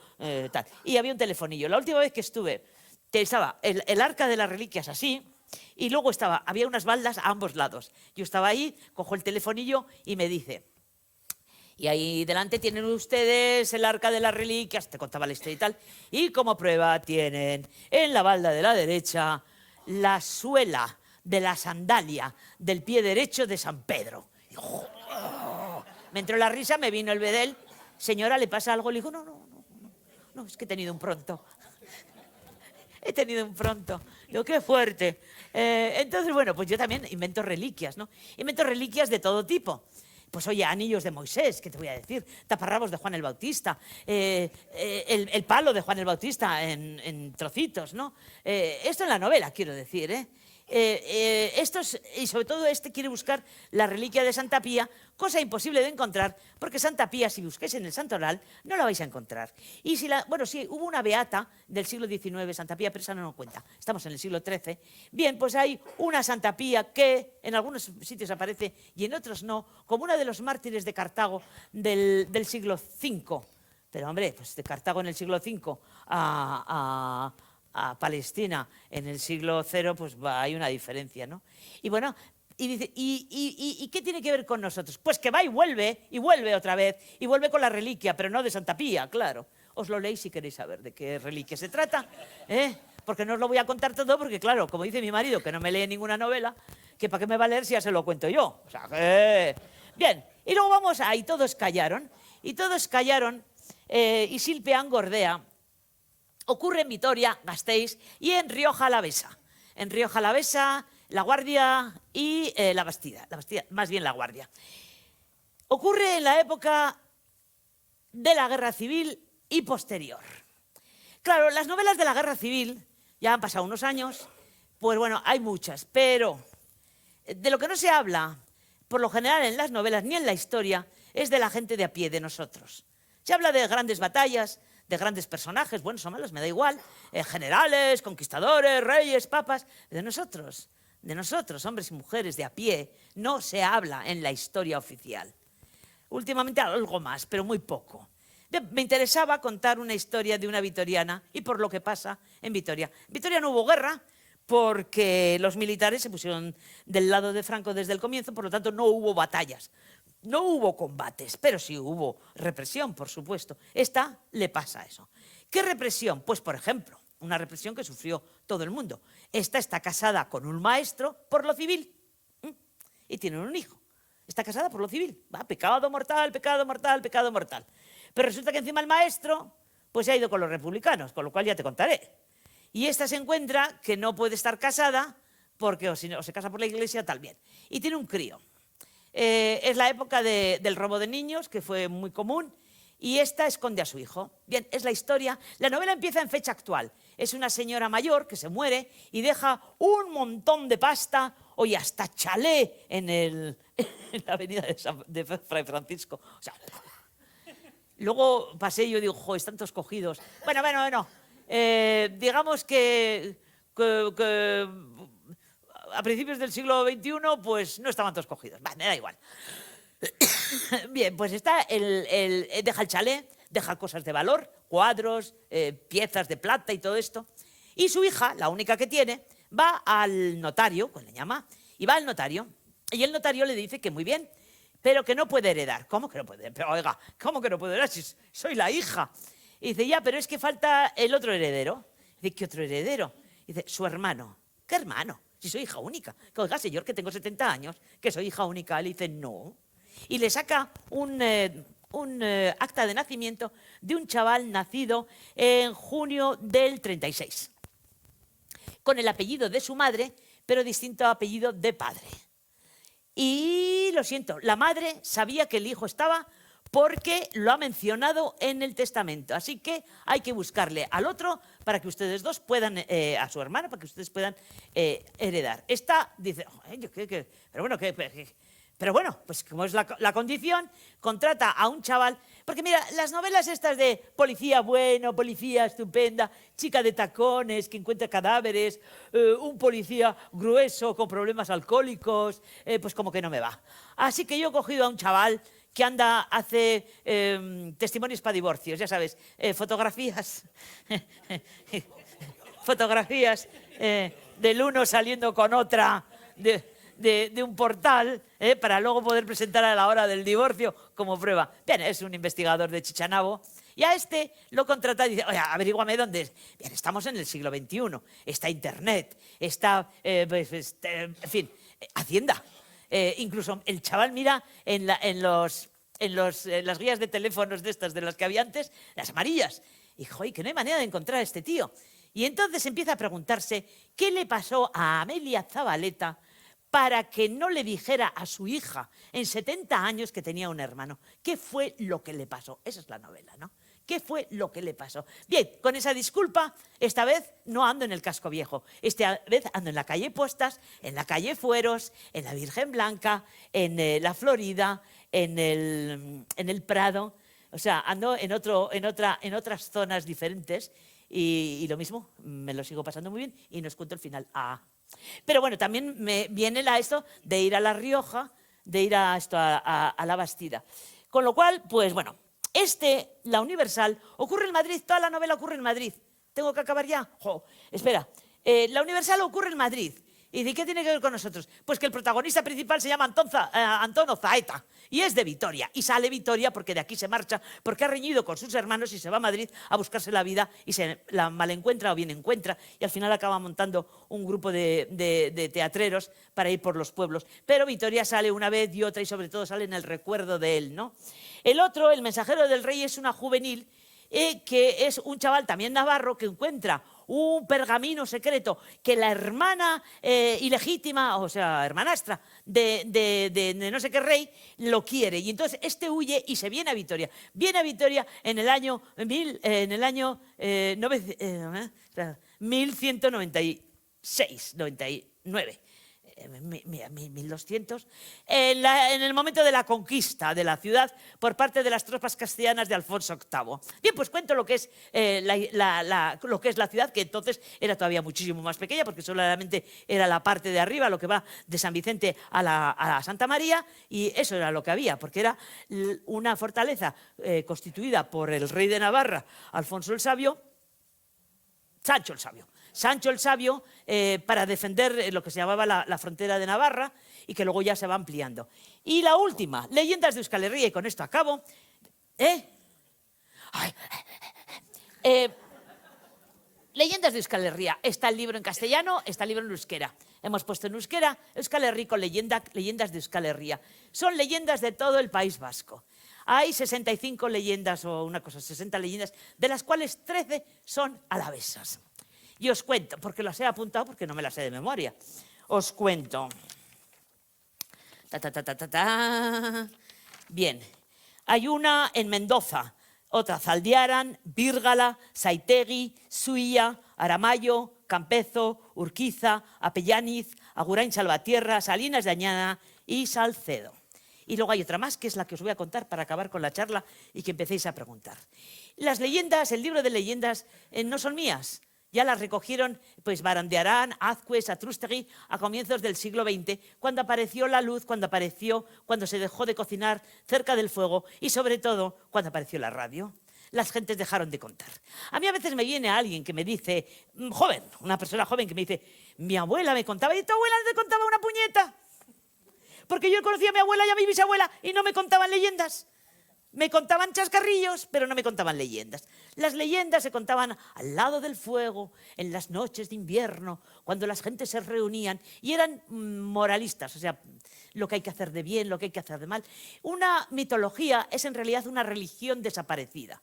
tal. Y había un telefonillo. La última vez que estuve, estaba el arca de las reliquias así, y luego había unas baldas a ambos lados. Yo estaba ahí, cojo el telefonillo y me dice... Y ahí delante tienen ustedes el arca de las reliquias, te contaba la historia y tal. Y como prueba tienen en la balda de la derecha la suela de la sandalia del pie derecho de San Pedro. Y, me entró la risa, me vino el bedel. Señora, ¿le pasa algo? Le digo, no, es que he tenido un pronto. He tenido un pronto. Digo, qué fuerte. Entonces, bueno, pues yo también invento reliquias, ¿no? Invento reliquias de todo tipo. Pues oye, anillos de Moisés, ¿qué te voy a decir? Taparrabos de Juan el Bautista, el palo de Juan el Bautista en trocitos, ¿no? Esto en la novela, quiero decir, ¿eh? Y sobre todo quiere buscar la reliquia de Santa Pía, cosa imposible de encontrar, porque Santa Pía, si busquéis en el Santoral, no la vais a encontrar. Y bueno, sí, hubo una beata del siglo XIX, Santa Pía, pero esa no nos cuenta, estamos en el siglo XIII. Bien, pues hay una Santa Pía que en algunos sitios aparece y en otros no, como una de los mártires de Cartago del siglo V. Pero hombre, pues de Cartago en el siglo V a Palestina en el siglo cero, pues hay una diferencia, ¿no? Y bueno, y dice, ¿y qué tiene que ver con nosotros? Pues que va y vuelve otra vez, y vuelve con la reliquia, pero no de Santa Pía, claro. Os lo leéis si queréis saber de qué reliquia se trata, ¿eh? Porque no os lo voy a contar todo, porque claro, como dice mi marido, que no me lee ninguna novela, que para qué me va a leer si ya se lo cuento yo. O sea, bien, y luego vamos y todos callaron, y Silpeán Gordea. Ocurre en Vitoria, Gasteiz y en Rioja Alavesa. En Rioja Alavesa, La Guardia y la Bastida, más bien La Guardia. Ocurre en la época de la Guerra Civil y posterior. Claro, las novelas de la Guerra Civil, ya han pasado unos años, pues bueno, hay muchas, pero de lo que no se habla, por lo general en las novelas ni en la historia, es de la gente de a pie, de nosotros. Se habla de grandes batallas, de grandes personajes, buenos o malos, me da igual, generales, conquistadores, reyes, papas, de nosotros, hombres y mujeres de a pie, no se habla en la historia oficial. Últimamente algo más, pero muy poco. Me interesaba contar una historia de una vitoriana y por lo que pasa en Vitoria. En Vitoria no hubo guerra porque los militares se pusieron del lado de Franco desde el comienzo, por lo tanto no hubo batallas. No hubo combates, pero sí hubo represión, por supuesto. Esta le pasa eso. ¿Qué represión? Pues, por ejemplo, una represión que sufrió todo el mundo. Esta está casada con un maestro por lo civil y tienen un hijo. Está casada por lo civil. Va, pecado mortal, pecado mortal, pecado mortal. Pero resulta que encima el maestro pues se ha ido con los republicanos, con lo cual ya te contaré. Y esta se encuentra que no puede estar casada porque o se casa por la iglesia, tal bien. Y tiene un crío. Es la época del robo de niños, que fue muy común, y esta esconde a su hijo. Bien, es la historia. La novela empieza en fecha actual. Es una señora mayor que se muere y deja un montón de pasta, oye, hasta chalet en la avenida de Fray Francisco. O sea, luego pasé y yo digo, jo, están todos cogidos. Bueno. Digamos que a principios del siglo XXI, pues no estaban todos cogidos. Me da igual. Bien, pues deja el chalet, deja cosas de valor, cuadros, piezas de plata y todo esto. Y su hija, la única que tiene, va al notario, pues le llama, y va al notario. Y el notario le dice que muy bien, pero que no puede heredar. ¿Cómo que no puede? Pero oiga, ¿cómo que no puede heredar si soy la hija? Y dice, ya, pero es que falta el otro heredero. Dice, ¿qué otro heredero? Dice, su hermano. ¿Qué hermano? Si soy hija única. Que oiga, señor, que tengo 70 años, que soy hija única. Le dice, no. Y le saca un acta de nacimiento de un chaval nacido en junio del 36. Con el apellido de su madre, pero distinto apellido de padre. Y lo siento, la madre sabía que el hijo estaba porque lo ha mencionado en el testamento. Así que hay que buscarle al otro para que ustedes dos puedan, a su hermano, para que ustedes puedan heredar. Esta dice, pero bueno, pues como es la condición, contrata a un chaval, porque mira, las novelas estas de policía bueno, policía estupenda, chica de tacones que encuentra cadáveres, un policía grueso con problemas alcohólicos, pues como que no me va. Así que yo he cogido a un chaval que hace testimonios para divorcios, ya sabes, fotografías, fotografías del uno saliendo con otra de un portal para luego poder presentar a la hora del divorcio como prueba. Bien, es un investigador de Chichanabo y a este lo contrata y dice, oye, averíguame dónde es. Bien, estamos en el siglo XXI, está Internet, está, en fin, Hacienda. Incluso el chaval mira en las guías de teléfonos de estas, de las que había antes, las amarillas. Y, joder, que no hay manera de encontrar a este tío. Y entonces empieza a preguntarse qué le pasó a Amelia Zabaleta para que no le dijera a su hija en 70 años que tenía un hermano. ¿Qué fue lo que le pasó? Esa es la novela, ¿no? ¿Qué fue lo que le pasó? Bien, con esa disculpa, esta vez no ando en el Casco Viejo. Esta vez ando en la calle Postas, en la calle Fueros, en la Virgen Blanca, en la Florida, en el Prado. O sea, ando en otras zonas diferentes y lo mismo, me lo sigo pasando muy bien y no os cuento el final. Pero bueno, también me viene esto de ir a La Rioja, de ir a la Bastida. Con lo cual, pues bueno, la Universal, ocurre en Madrid, toda la novela ocurre en Madrid. ¿Tengo que acabar ya? Espera, la Universal ocurre en Madrid. ¿Y de qué tiene que ver con nosotros? Pues que el protagonista principal se llama Antón Ozaeta y es de Vitoria. Y sale Vitoria porque de aquí se marcha, porque ha reñido con sus hermanos y se va a Madrid a buscarse la vida y se la malencuentra o bien encuentra y al final acaba montando un grupo de teatreros para ir por los pueblos. Pero Vitoria sale una vez y otra y sobre todo sale en el recuerdo de él, ¿no? El otro, El mensajero del rey, es una juvenil que es un chaval también navarro que encuentra un pergamino secreto que la hermana ilegítima, o sea, hermanastra de no sé qué rey, lo quiere. Y entonces este huye y se viene a Vitoria. Viene a Vitoria en el año 1196, 99. 1200, en el momento de la conquista de la ciudad por parte de las tropas castellanas de Alfonso VIII. Bien, pues cuento lo que es, lo que es la ciudad, que entonces era todavía muchísimo más pequeña, porque solamente era la parte de arriba, lo que va de San Vicente a la Santa María, y eso era lo que había, porque era una fortaleza constituida por el rey de Navarra, Alfonso el Sabio, Sancho el Sabio, para defender lo que se llamaba la frontera de Navarra y que luego ya se va ampliando. Y la última, Leyendas de Euskal Herria, y con esto acabo. Leyendas de Euskal Herria. Está el libro en castellano, está el libro en euskera. Hemos puesto en euskera Euskal Herria con Leyendas de Euskal Herria. Son leyendas de todo el País Vasco. Hay 65 leyendas o una cosa, 60 leyendas, de las cuales 13 son alavesas. Y os cuento, porque las he apuntado porque no me las sé de memoria. Os cuento. Bien, hay una en Mendoza, otra Zaldiaran, Bírgala, Saitegui, Suilla, Aramayo, Campezo, Urquiza, Apellaniz, Agurain Salvatierra, Salinas de Añana y Salcedo. Y luego hay otra más, que es la que os voy a contar para acabar con la charla y que empecéis a preguntar. Las leyendas, el libro de leyendas, no son mías. Ya las recogieron pues Barandiarán, Azcue, Satrústegui a comienzos del siglo XX, cuando apareció la luz, cuando se dejó de cocinar cerca del fuego y sobre todo cuando apareció la radio. Las gentes dejaron de contar. A mí a veces me viene alguien que me dice, joven, una persona joven que me dice, mi abuela me contaba, ¿y tu abuela te contaba una puñeta? Porque yo conocía a mi abuela y a mi bisabuela y no me contaban leyendas. Me contaban chascarrillos, pero no me contaban leyendas. Las leyendas se contaban al lado del fuego, en las noches de invierno, cuando las gentes se reunían y eran moralistas, o sea, lo que hay que hacer de bien, lo que hay que hacer de mal. Una mitología es en realidad una religión desaparecida.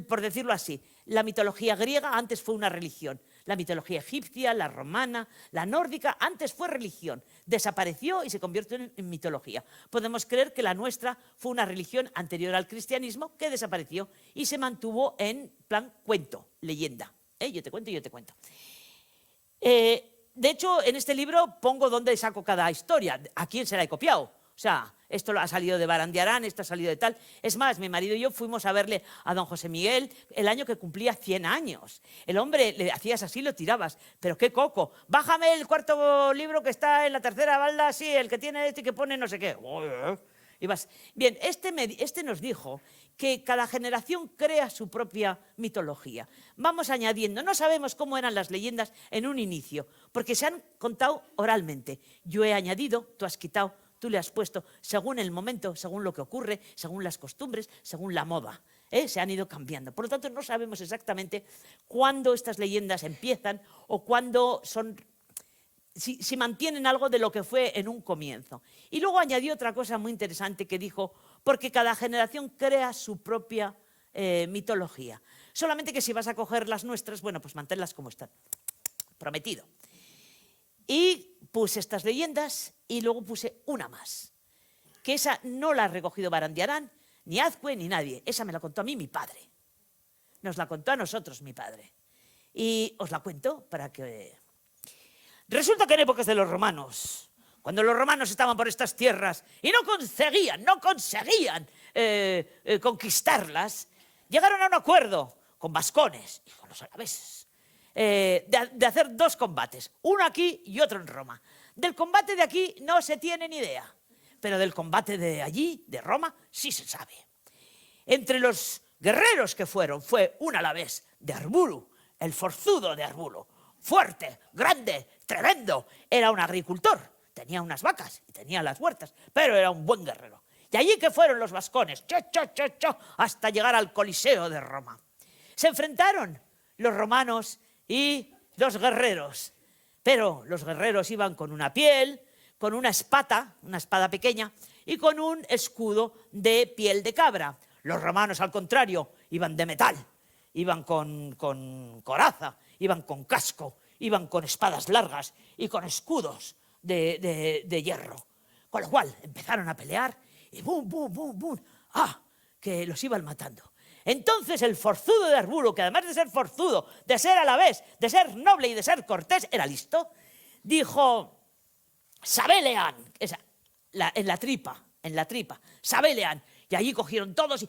por decirlo así, la mitología griega antes fue una religión. La mitología egipcia, la romana, la nórdica, antes fue religión. Desapareció y se convirtió en mitología. Podemos creer que la nuestra fue una religión anterior al cristianismo que desapareció y se mantuvo en plan cuento, leyenda. Yo te cuento, yo te cuento. De hecho, en este libro pongo dónde saco cada historia, a quién se la he copiado. O sea, esto ha salido de Barandiarán, esto ha salido de tal. Es más, mi marido y yo fuimos a verle a don José Miguel el año que cumplía 100 años. El hombre, le hacías así, lo tirabas. Pero qué coco. Bájame el cuarto libro que está en la tercera balda, sí, el que tiene este y que pone no sé qué. Y vas. Bien, este nos dijo que cada generación crea su propia mitología. Vamos añadiendo, no sabemos cómo eran las leyendas en un inicio, porque se han contado oralmente. Yo he añadido, tú has quitado, tú le has puesto, según el momento, según lo que ocurre, según las costumbres, según la moda. Se han ido cambiando. Por lo tanto, no sabemos exactamente cuándo estas leyendas empiezan o cuándo son, si mantienen algo de lo que fue en un comienzo. Y luego añadió otra cosa muy interesante que dijo, porque cada generación crea su propia mitología. Solamente que si vas a coger las nuestras, bueno, pues manténlas como están. Prometido. Y puse estas leyendas y luego puse una más, que esa no la ha recogido Barandiarán, ni Azcue, ni nadie. Esa me la contó a mí mi padre. Nos la contó a nosotros mi padre. Y os la cuento para que... Resulta que en épocas de los romanos, cuando los romanos estaban por estas tierras y no conseguían conquistarlas, llegaron a un acuerdo con vascones y con los alaveses. De hacer dos combates, uno aquí y otro en Roma. Del combate de aquí no se tiene ni idea, pero del combate de allí, de Roma, sí se sabe. Entre los guerreros que fue un alavés de Arbulu, el forzudo de Arbulu, fuerte, grande, tremendo, era un agricultor, tenía unas vacas y tenía las huertas, pero era un buen guerrero. Y allí que fueron los vascones, hasta llegar al Coliseo de Roma. Se enfrentaron los romanos y los guerreros, pero los guerreros iban con una piel, con una espada pequeña y con un escudo de piel de cabra. Los romanos, al contrario, iban de metal, iban con coraza, iban con casco, iban con espadas largas y con escudos de hierro. Con lo cual empezaron a pelear y ¡bum, bum, bum, bum! Que los iban matando. Entonces el forzudo de Arbulu, que además de ser forzudo, de ser alavés, de ser noble y de ser cortés, era listo, dijo, Sabelean, en la tripa, Sabelean. Y allí cogieron todos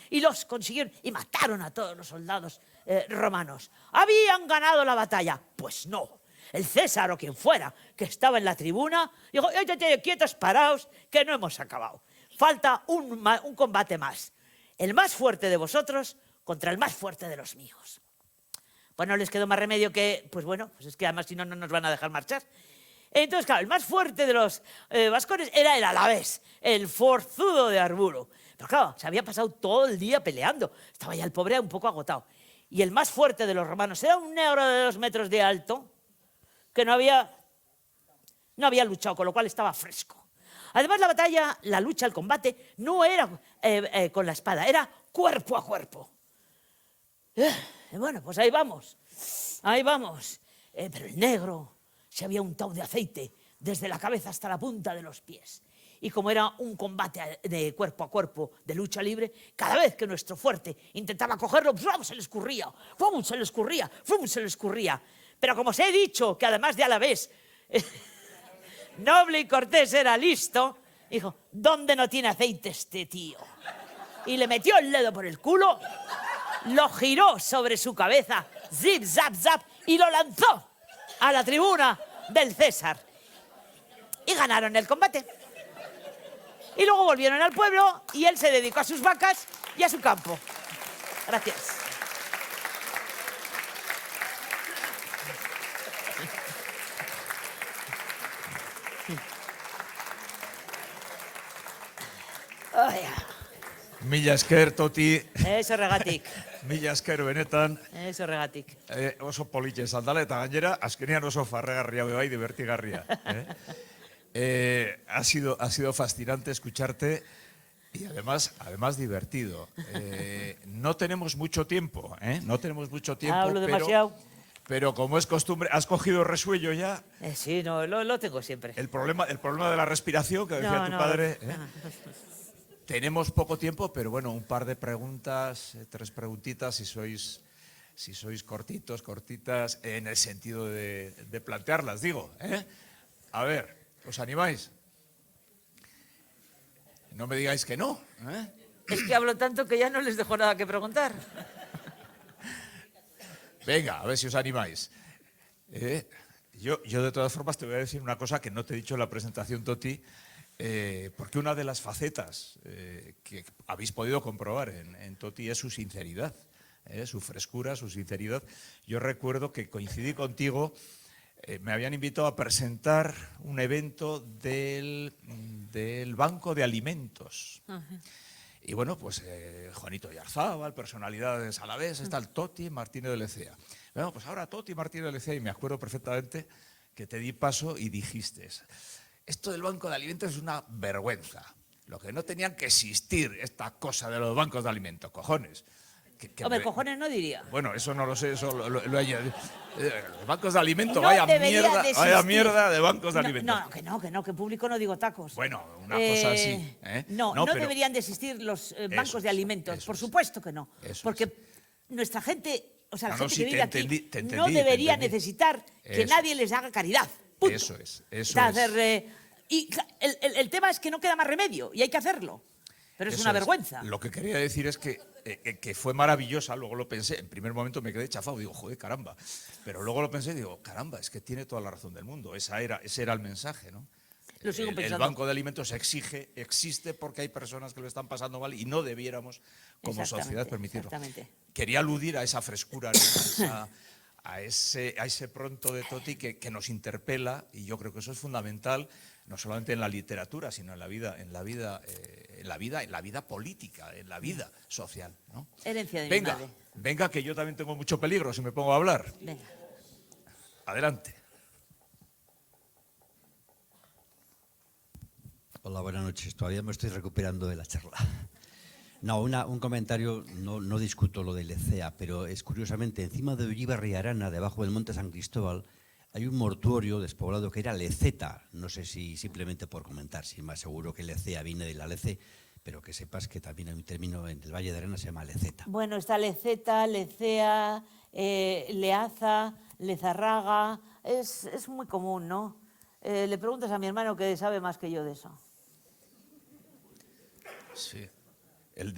y los consiguieron y mataron a todos los soldados romanos. ¿Habían ganado la batalla? Pues no. El César o quien fuera que estaba en la tribuna dijo, quietos, paraos, que no hemos acabado. Falta un combate más. El más fuerte de vosotros contra el más fuerte de los míos. Pues no les quedó más remedio que, pues es que además si no, no nos van a dejar marchar. Entonces, claro, el más fuerte de los vascones era el alavés, el forzudo de Arbulu. Pero claro, se había pasado todo el día peleando. Estaba ya el pobre un poco agotado. Y el más fuerte de los romanos era un negro de 2 metros de alto que no había luchado, con lo cual estaba fresco. Además, la batalla, la lucha, el combate, no era con la espada, era cuerpo a cuerpo. Bueno, pues ahí vamos. Pero el negro se había untado de aceite desde la cabeza hasta la punta de los pies. Y como era un combate de cuerpo a cuerpo, de lucha libre, cada vez que nuestro fuerte intentaba cogerlo, se le escurría. Pero como os he dicho, que además de alavés, noble y cortés era listo, dijo, ¿dónde no tiene aceite este tío? Y le metió el dedo por el culo, lo giró sobre su cabeza, zip, zap, zap, y lo lanzó a la tribuna del César. Y ganaron el combate. Y luego volvieron al pueblo y él se dedicó a sus vacas y a su campo. Gracias. Mila esker, Toti. Eso regatik. Mila esker benetan. Eso regatik. Oso politxe izan dela, eta gainera, azkenean oso farregarria bai, divertigarria. Ha sido fascinante escucharte Y además divertido. No tenemos mucho tiempo, ¿eh? No tenemos mucho tiempo, Hablo demasiado. pero como es costumbre, ¿has cogido resuello ya? Sí, no, lo tengo siempre. El problema de la respiración, que decía tu padre. Tenemos poco tiempo, pero bueno, un par de preguntas, 3 preguntitas, si sois cortitas, en el sentido de plantearlas, digo. A ver, ¿os animáis? No me digáis que no. Es que hablo tanto que ya no les dejo nada que preguntar. Venga, a ver si os animáis. Yo de todas formas te voy a decir una cosa que no te he dicho en la presentación, Toti, porque una de las facetas que habéis podido comprobar en Toti es su sinceridad, su frescura, su sinceridad. Yo recuerdo que coincidí contigo, me habían invitado a presentar un evento del Banco de Alimentos. Y bueno, pues Juanito Yarzábal, personalidades alaveses, está el Toti Martínez de Lecea. Bueno, pues ahora Toti Martínez de Lecea, y me acuerdo perfectamente que te di paso y dijiste: esto del Banco de Alimentos es una vergüenza. Lo que no tenían que existir, esta cosa de los bancos de alimentos, cojones. Hombre, cojones no diría. Bueno, eso no lo sé, eso lo he añadido. Los bancos de alimentos, No vaya debería mierda de bancos de alimentos. No, que en público no digo tacos. Bueno, una cosa así. No pero deberían de existir los bancos de alimentos, por supuesto que no. Porque nuestra gente, o sea, la gente que vive aquí, no debería necesitar que nadie les haga caridad. Punto. Eso es. Y el tema es que no queda más remedio y hay que hacerlo. Pero es una vergüenza. Lo que quería decir es que fue maravillosa, luego lo pensé, en primer momento me quedé chafado, digo, joder, caramba. Pero luego lo pensé y digo, caramba, es que tiene toda la razón del mundo. Ese era el mensaje, ¿no? Lo sigo pensando. El Banco de Alimentos existe porque hay personas que lo están pasando mal y no debiéramos, como sociedad, permitirlo. Quería aludir a esa frescura, ¿no? a ese pronto de Toti que nos interpela, y yo creo que eso es fundamental, no solamente en la literatura, sino en la vida política, en la vida social, ¿no? Herencia de mi madre. Venga, que yo también tengo mucho peligro si me pongo a hablar. Venga. Adelante. Hola, buenas noches. Todavía me estoy recuperando de la charla. No, un comentario, no discuto lo de Lecea, pero es curiosamente, encima de Ullibarri y Arana, debajo del Monte San Cristóbal, hay un mortuorio despoblado que era Leceta. No sé si simplemente por comentar, si más seguro que Lecea viene de la Lece, pero que sepas que también hay un término en el Valle de Arana, se llama Leceta. Bueno, está Leceta, Lecea, Leaza, Lezarraga, es muy común, ¿no? Le preguntas a mi hermano que sabe más que yo de eso. Sí. Es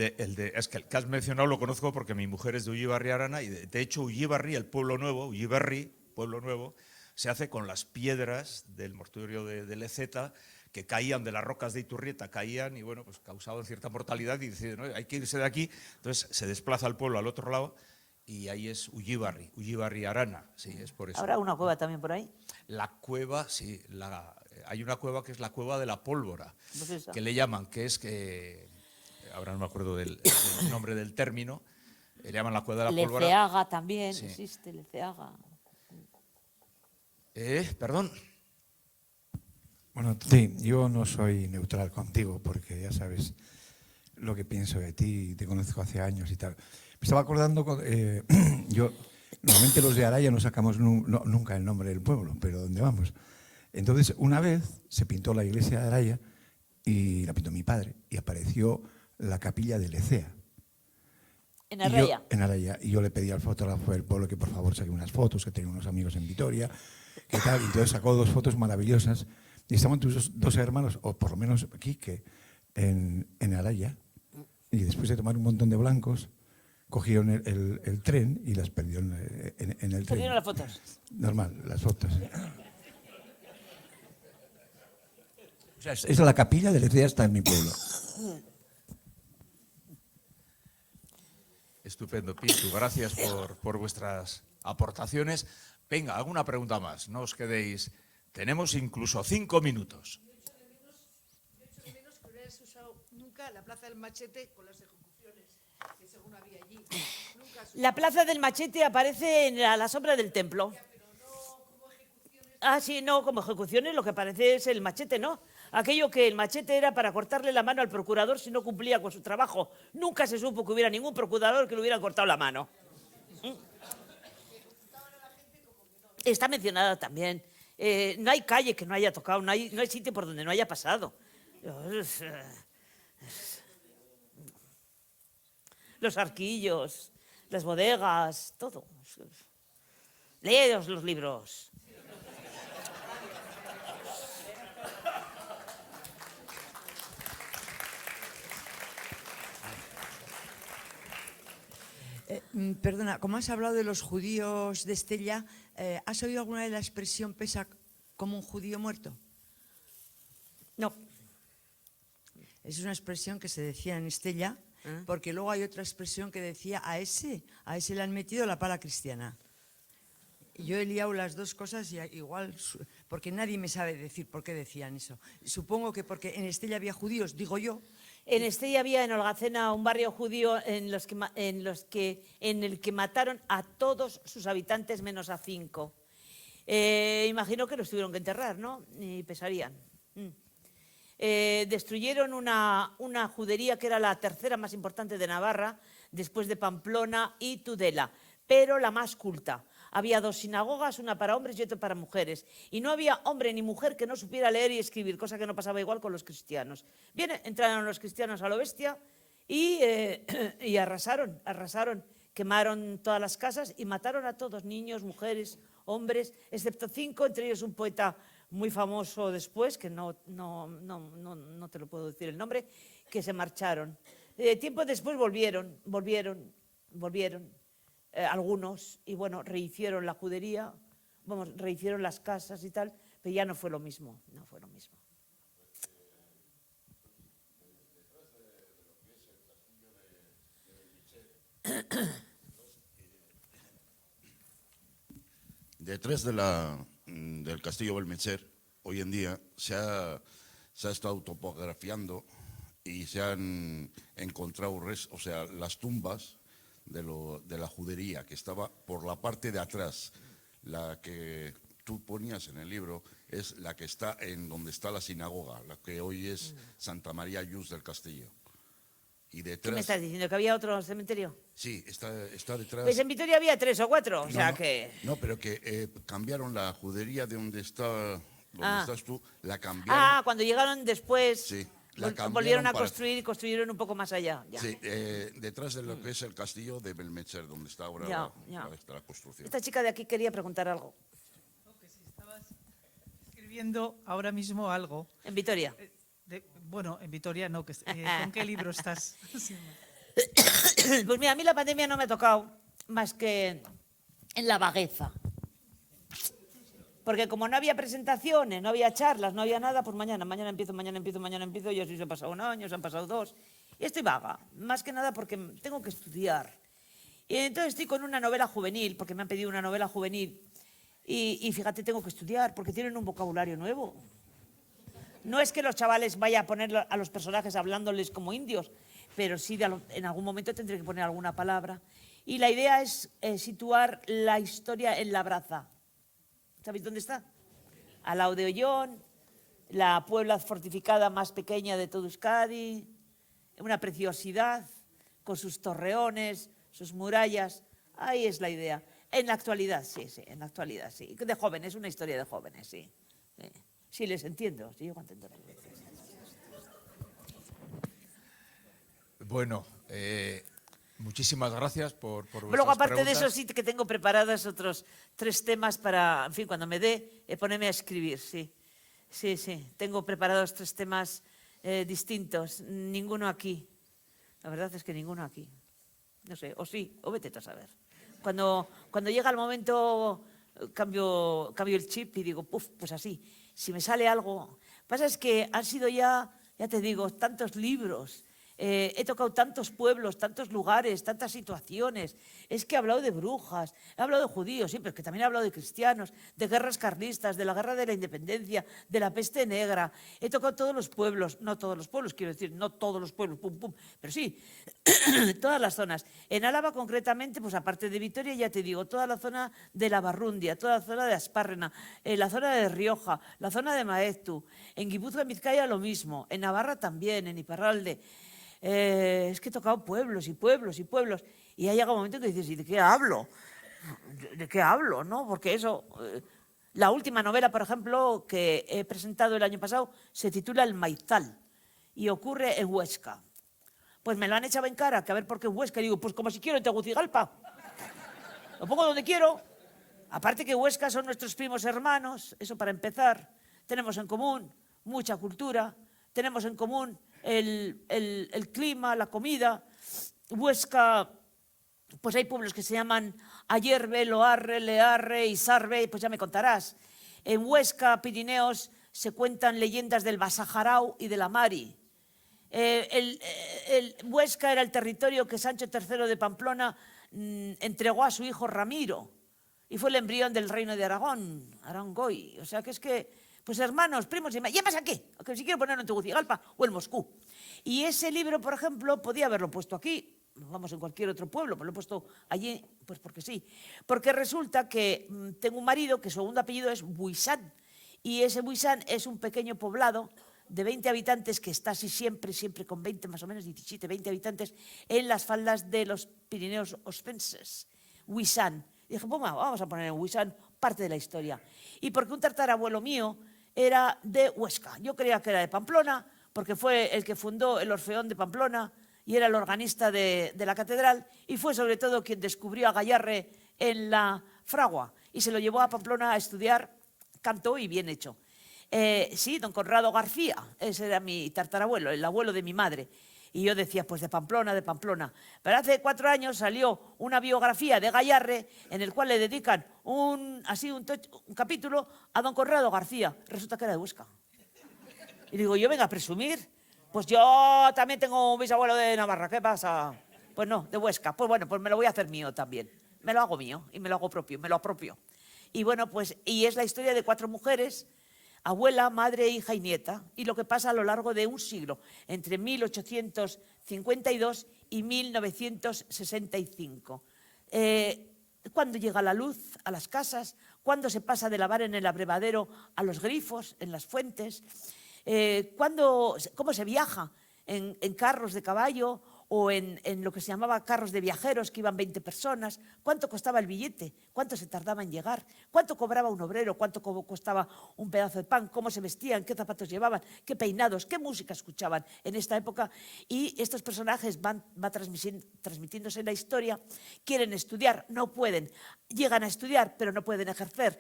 que el que has mencionado lo conozco porque mi mujer es de Ullibarri y Arana, y de hecho Ullibarri, el pueblo nuevo, se hace con las piedras del mortuorio de Leceta, que caían de las rocas de Iturrieta, caían y bueno, pues causaban cierta mortalidad, y deciden, ¿no?, hay que irse de aquí. Entonces se desplaza al pueblo al otro lado y ahí es Ullibarri y Arana, sí, es por eso. ¿Habrá una cueva también por ahí? La cueva, sí, hay una cueva que es la cueva de la Pólvora, Pues que le llaman, que es que, ahora no me acuerdo del nombre del término, le llaman la cueva de la Pólvora. Leceaga también, sí. Existe Leceaga. Perdón. Bueno, sí, yo no soy neutral contigo porque ya sabes lo que pienso de ti, te conozco hace años y tal. Me estaba acordando, yo, normalmente los de Araya no sacamos nunca el nombre del pueblo, pero ¿dónde vamos? Entonces, una vez se pintó la iglesia de Araya y la pintó mi padre y apareció la capilla de Lecea. ¿En Araya? En Araya. Y yo le pedí al fotógrafo del pueblo que por favor saque unas fotos, que tenía unos amigos en Vitoria, que tal. Y entonces sacó 2 fotos maravillosas. Y estaban tus 2 hermanos, o por lo menos Quique, en Araya. Y después de tomar un montón de blancos, cogieron el tren y las perdieron en el tren. ¿Perdieron las fotos? Normal, las fotos. O sea, es la capilla de Lecea, está en mi pueblo. Estupendo, Pitu. Gracias por vuestras aportaciones. Venga, alguna pregunta más. No os quedéis. Tenemos incluso 5 minutos. Yo echo de menos que hubieras usado nunca la Plaza del Machete con las ejecuciones que según había allí. Nunca La Plaza del Machete aparece a la sombra del templo. pero no como ejecuciones Sí, no, como ejecuciones lo que parece es el machete, ¿no? Aquello que el machete era para cortarle la mano al procurador si no cumplía con su trabajo. Nunca se supo que hubiera ningún procurador que le hubiera cortado la mano. Está mencionada también. No hay calle que no haya tocado, no hay sitio por donde no haya pasado. Los arquillos, las bodegas, todo. Leeos los libros. Perdona, como has hablado de los judíos de Estella, ¿has oído alguna vez la expresión pesa como un judío muerto? No. Es una expresión que se decía en Estella, porque luego hay otra expresión que decía a ese le han metido la pala cristiana. Y yo he liado las dos cosas y igual, porque nadie me sabe decir por qué decían eso. Supongo que porque en Estella había judíos, digo yo. En Estella había en Olgacena un barrio judío en el que mataron a todos sus habitantes menos a 5. Imagino que los tuvieron que enterrar, ¿no? Y pesarían. Destruyeron una judería que era la tercera más importante de Navarra, después de Pamplona y Tudela, pero la más culta. Había 2 sinagogas, una para hombres y otra para mujeres. Y no había hombre ni mujer que no supiera leer y escribir, cosa que no pasaba igual con los cristianos. Bien, entraron los cristianos a lo bestia y arrasaron. Quemaron todas las casas y mataron a todos, niños, mujeres, hombres, excepto 5, entre ellos un poeta muy famoso después, que no te lo puedo decir el nombre, que se marcharon. Tiempo después volvieron algunos, y bueno, rehicieron la judería, rehicieron las casas y tal, pero ya no fue lo mismo, Detrás del castillo Belmetzer, hoy en día se ha estado topografiando y se han encontrado las tumbas de la judería que estaba por la parte de atrás. La que tú ponías en el libro es la que está en donde está la sinagoga, la que hoy es Santa María Lluís del Castillo. Y detrás, ¿Qué me estás diciendo? ¿Que había otro cementerio? Sí, está detrás. Pues en Vitoria había 3 o 4, o sea que... No, pero que cambiaron la judería de donde estás tú, la cambiaron. Cuando llegaron después... Sí. Volvieron a construir y construyeron un poco más allá. Ya. Sí, detrás de lo que es el castillo de Belmetzer, donde está ahora la construcción. Esta chica de aquí quería preguntar algo. No, que si estabas escribiendo ahora mismo algo. En Vitoria. Bueno, en Vitoria no. ¿Con qué libro estás? Pues mira, a mí la pandemia no me ha tocado más que en la vagueza. Porque como no había presentaciones, no había charlas, no había nada, pues mañana empiezo, y así se ha pasado 1 año, se han pasado 2. Y estoy vaga, más que nada porque tengo que estudiar. Y entonces estoy con una novela juvenil, porque me han pedido una novela juvenil. Y fíjate, tengo que estudiar, porque tienen un vocabulario nuevo. No es que los chavales vayan a poner a los personajes hablándoles como indios, pero sí en algún momento tendré que poner alguna palabra. Y la idea es situar la historia en Labraza. ¿Sabéis dónde está? Al lado de Ollón, la puebla fortificada más pequeña de todo Euskadi, una preciosidad, con sus torreones, sus murallas. Ahí es la idea. En la actualidad, sí. De jóvenes, una historia de jóvenes, sí. Sí, les entiendo, sí, llego a entender. Bueno, muchísimas gracias por vuestras Luego, aparte preguntas. de eso, sí que tengo preparados otros 3 temas para, en fin, cuando me dé, ponerme a escribir, sí. Sí, tengo preparados 3 temas distintos, ninguno aquí. La verdad es que ninguno aquí. No sé, o sí, o vete a saber. Cuando llega el momento, cambio el chip y digo, pues así, si me sale algo. Pasa es que han sido ya te digo, tantos libros, he tocado tantos pueblos, tantos lugares, tantas situaciones. Es que he hablado de brujas, he hablado de judíos, sí, pero es que también he hablado de cristianos, de guerras carlistas, de la guerra de la independencia, de la peste negra. He tocado todos los pueblos, no todos los pueblos, quiero decir, no todos los pueblos, pum, pum, pero sí, todas las zonas. En Álava, concretamente, pues aparte de Vitoria, ya te digo, toda la zona de la Barrundia, toda la zona de Aspárrena, la zona de Rioja, la zona de Maeztu, en Guipúzcoa, en Vizcaya, lo mismo, en Navarra también, en Iparralde. Es que he tocado pueblos y pueblos y pueblos, y ha llegado un momento que dices, ¿y de qué hablo? ¿De qué hablo? ¿No? Porque eso... la última novela, por ejemplo, que he presentado el año pasado, se titula El Maizal, y ocurre en Huesca. Pues me lo han echado en cara, que a ver por qué Huesca. Y digo, pues como si quiero en Tegucigalpa. Lo pongo donde quiero. Aparte que Huesca son nuestros primos hermanos, eso para empezar. Tenemos en común mucha cultura, tenemos en común el clima, la comida. Huesca, pues hay pueblos que se llaman Ayerbe, Loarre, Learre, Izarbe, pues ya me contarás. En Huesca, Pirineos, se cuentan leyendas del Basajarao y de la Mari. Huesca era el territorio que Sancho III de Pamplona entregó a su hijo Ramiro y fue el embrión del reino de Aragón, Arangoy. O sea que es que, pues hermanos, primos, ¿y más aquí? Que si quiero ponerlo en Tegucigalpa o en Moscú. Y ese libro, por ejemplo, podía haberlo puesto aquí, vamos, en cualquier otro pueblo, pero lo he puesto allí, pues porque sí. Porque resulta que tengo un marido que su segundo apellido es Buisán, y ese Buisán es un pequeño poblado de 20 habitantes que está así siempre con 20, más o menos 17, 20 habitantes, en las faldas de los Pirineos oscenses. Huisán. Y dije, pues vamos a poner en Huisán parte de la historia. Y porque un tatarabuelo mío era de Huesca. Yo creía que era de Pamplona, porque fue el que fundó el Orfeón de Pamplona y era el organista de la catedral, y fue sobre todo quien descubrió a Gayarre en la fragua y se lo llevó a Pamplona a estudiar canto, y bien hecho. Sí, don Conrado García, ese era mi tatarabuelo, el abuelo de mi madre. Y yo decía, pues de Pamplona, de Pamplona. Pero hace 4 años salió una biografía de Gayarre en el cual le dedican un capítulo a don Conrado García. Resulta que era de Huesca. Y digo, yo venga a presumir. Pues yo también tengo un bisabuelo de Navarra, ¿qué pasa? Pues no, de Huesca. Pues bueno, pues me lo voy a hacer mío también. Me lo hago mío y me lo hago propio, me lo apropio. Y bueno, pues, y es la historia de 4 mujeres, abuela, madre, hija y nieta, y lo que pasa a lo largo de un siglo, entre 1852 y 1965. ¿Cuándo llega la luz a las casas? ¿Cuándo se pasa de lavar en el abrevadero a los grifos, en las fuentes? ¿Cómo se viaja? ¿En carros de caballo o en lo que se llamaba carros de viajeros, que iban 20 personas? ¿Cuánto costaba el billete? ¿Cuánto se tardaba en llegar? ¿Cuánto cobraba un obrero? ¿Cuánto costaba un pedazo de pan? ¿Cómo se vestían? ¿Qué zapatos llevaban? ¿Qué peinados? ¿Qué música escuchaban en esta época? Y estos personajes van transmitiéndose la historia. Quieren estudiar, no pueden. Llegan a estudiar, pero no pueden ejercer.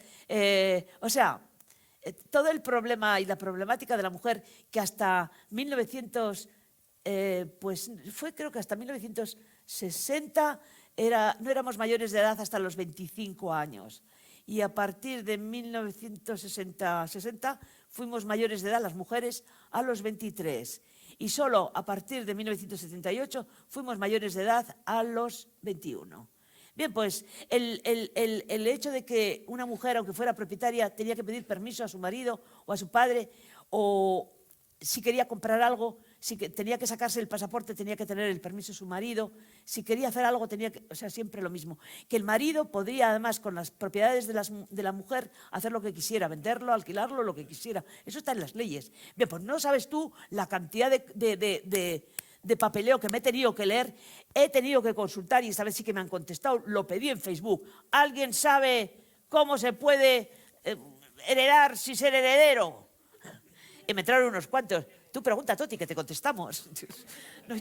Todo el problema y la problemática de la mujer, que hasta 1900... creo que hasta 1960 no éramos mayores de edad hasta los 25 años. Y a partir de 1960 fuimos mayores de edad las mujeres a los 23. Y solo a partir de 1978 fuimos mayores de edad a los 21. Bien, pues el hecho de que una mujer, aunque fuera propietaria, tenía que pedir permiso a su marido o a su padre, o si quería comprar algo, si tenía que sacarse el pasaporte, tenía que tener el permiso de su marido. Si quería hacer algo, siempre lo mismo. Que el marido podría, además, con las propiedades de la mujer, hacer lo que quisiera, venderlo, alquilarlo, lo que quisiera. Eso está en las leyes. Bien, pues no sabes tú la cantidad de papeleo que me he tenido que leer. He tenido que consultar y esta vez sí que me han contestado. Lo pedí en Facebook. ¿Alguien sabe cómo se puede heredar sin ser heredero? Y me entraron unos cuantos. Tú pregunta, Toti, que te contestamos. No,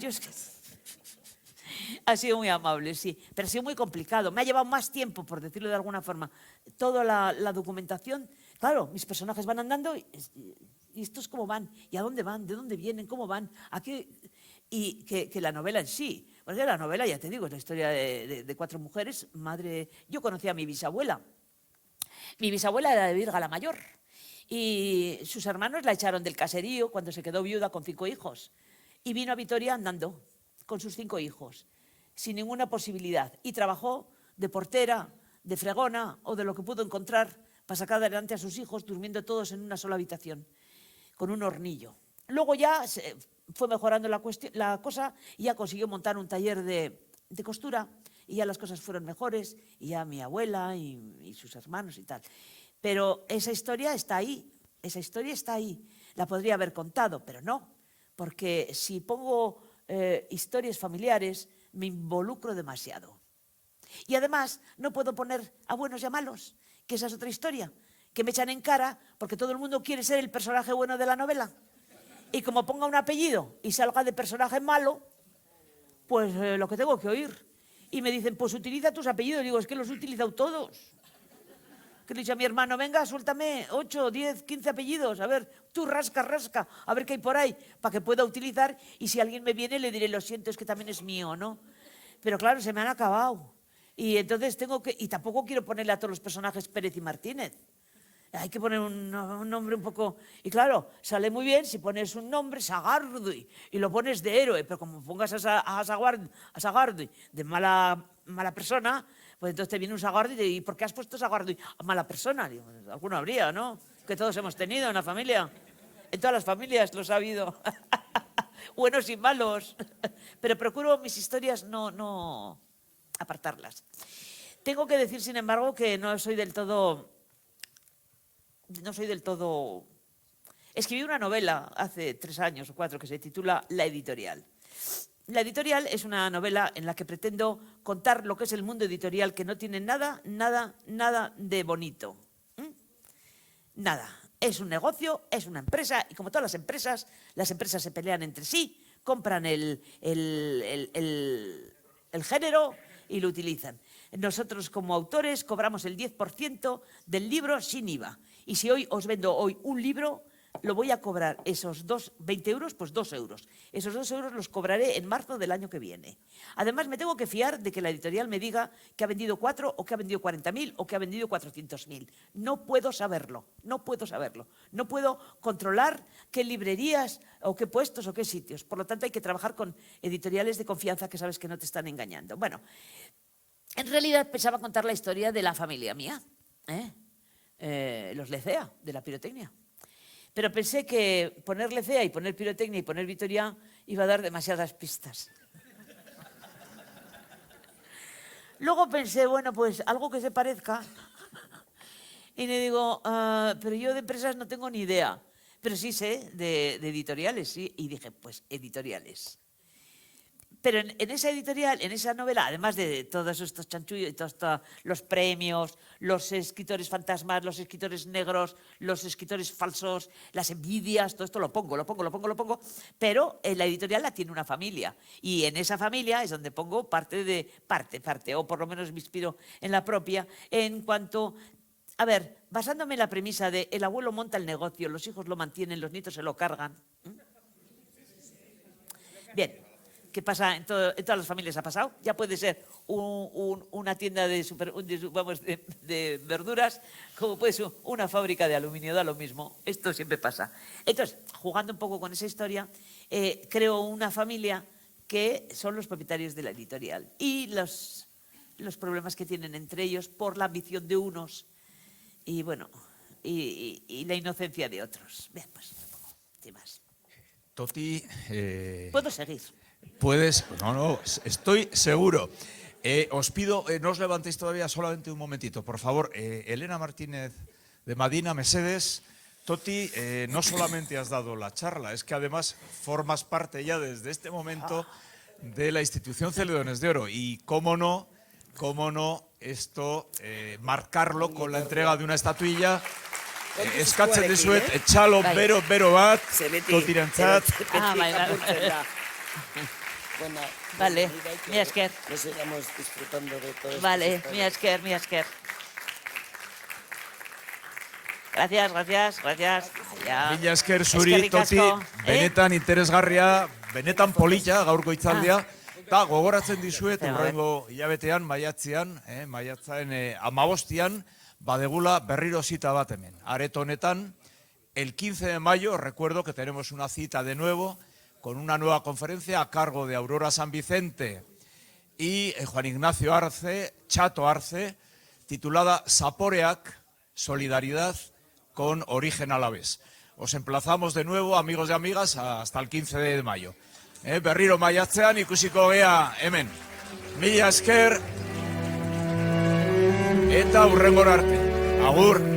ha sido muy amable, sí, pero ha sido muy complicado. Me ha llevado más tiempo, por decirlo de alguna forma. Toda la documentación, claro, mis personajes van andando y estos cómo van, y a dónde van, de dónde vienen, cómo van, a qué, y que la novela en sí. Porque la novela, ya te digo, es la historia de 4 mujeres. Yo conocí a mi bisabuela. Mi bisabuela era de Virga la Mayor. Y sus hermanos la echaron del caserío cuando se quedó viuda con 5 hijos. y vino a Vitoria andando con sus 5 hijos, sin ninguna posibilidad. Y trabajó de portera, de fregona o de lo que pudo encontrar para sacar adelante a sus hijos, durmiendo todos en una sola habitación, con un hornillo. Luego ya fue mejorando la cosa y ya consiguió montar un taller de costura y ya las cosas fueron mejores y ya mi abuela y sus hermanos y tal. Pero esa historia está ahí, la podría haber contado, pero no, porque si pongo historias familiares me involucro demasiado. Y además no puedo poner a buenos y a malos, que esa es otra historia, que me echan en cara porque todo el mundo quiere ser el personaje bueno de la novela. Y como ponga un apellido y salga de personaje malo, pues lo que tengo que oír. Y me dicen, pues utiliza tus apellidos. Digo, es que los he utilizado todos. Que le he dicho a mi hermano, venga, suéltame 8, 10, 15 apellidos. A ver, tú rasca, a ver qué hay por ahí, para que pueda utilizar. Y si alguien me viene, le diré, lo siento, es que también es mío, ¿no? Pero claro, se me han acabado. Y entonces tengo que... Y tampoco quiero ponerle a todos los personajes Pérez y Martínez. Hay que poner un nombre un poco... Y claro, sale muy bien si pones un nombre, Sagardui, y lo pones de héroe, pero como pongas a Sagardui de mala persona, pues entonces te viene un Sagardui y ¿por qué has puesto Sagardui a mala persona? Digo, alguno habría, ¿no? Que todos hemos tenido en la familia. En todas las familias los ha habido. Buenos y malos. Pero procuro mis historias no apartarlas. Tengo que decir, sin embargo, que no soy del todo... Escribí una novela hace 3 años o 4 que se titula La Editorial. La Editorial es una novela en la que pretendo contar lo que es el mundo editorial, que no tiene nada de bonito. Nada. Es un negocio, es una empresa, y como todas las empresas se pelean entre sí, compran el género y lo utilizan. Nosotros, como autores, cobramos el 10% del libro sin IVA. Y si hoy os vendo un libro, lo voy a cobrar esos 20 euros, pues 2 euros. Esos 2 euros los cobraré en marzo del año que viene. Además, me tengo que fiar de que la editorial me diga que ha vendido 4 o que ha vendido 40.000 o que ha vendido 400.000. No puedo saberlo. No puedo controlar qué librerías o qué puestos o qué sitios. Por lo tanto, hay que trabajar con editoriales de confianza que sabes que no te están engañando. Bueno, en realidad pensaba contar la historia de la familia mía, los Lecea, de la pirotecnia. Pero pensé que poner Lecea y poner pirotecnia y poner Vitoria iba a dar demasiadas pistas. Luego pensé, bueno, pues algo que se parezca. Y le digo, pero yo de empresas no tengo ni idea. Pero sí sé de editoriales, sí. Y dije, pues editoriales. Pero en esa editorial, en esa novela, además de todos estos chanchullos y todos los premios, los escritores fantasmas, los escritores negros, los escritores falsos, las envidias, todo esto lo pongo, pero la editorial la tiene una familia. Y en esa familia es donde pongo parte, o por lo menos me inspiro en la propia, en cuanto... A ver, basándome en la premisa de el abuelo monta el negocio, los hijos lo mantienen, los nietos se lo cargan. Bien. ¿Qué pasa? En todas las familias ha pasado. Ya puede ser una tienda de verduras, como puede ser una fábrica de aluminio, da lo mismo. Esto siempre pasa. Entonces, jugando un poco con esa historia, creo una familia que son los propietarios de la editorial y los problemas que tienen entre ellos por la ambición de unos y, bueno, y la inocencia de otros. Bien, pues, sin más. Toti... ¿Puedo seguir? Puedes, no, estoy seguro. Os pido, no os levantéis todavía, solamente un momentito, por favor. Elena Martínez de Madina Mesedes, Toti, no solamente has dado la charla, es que además formas parte ya desde este momento de la institución Celedones de Oro. Y cómo no, esto, marcarlo con la entrega de una estatuilla. Eskatzen dizuet, etxalo, bero bat, Totirentzat. Bueno, vale, mi esker. Nos sigamos disfrutando de todo. Vale, mi esker. Gracias. Mila esker zuri, Toti, benetan interesgarria, benetan polita gaurko hitzaldia. Eta gogoratzen dizuet, urrengo hilabetean, maiatzean 15 badegula berriro zita bat hemen. Areto honetan, el 15 de mayo, recuerdo que tenemos una cita de nuevo con una nueva conferencia a cargo de Aurora San Vicente y Juan Ignacio Arce, Chato Arce, titulada Zaporeak, solidaridad con origen alavés. Os emplazamos de nuevo, amigos y amigas, hasta el 15 de mayo. Berriro maiatzean ikusiko gea hemen. Mila esker eta hurrengora arte. Agur.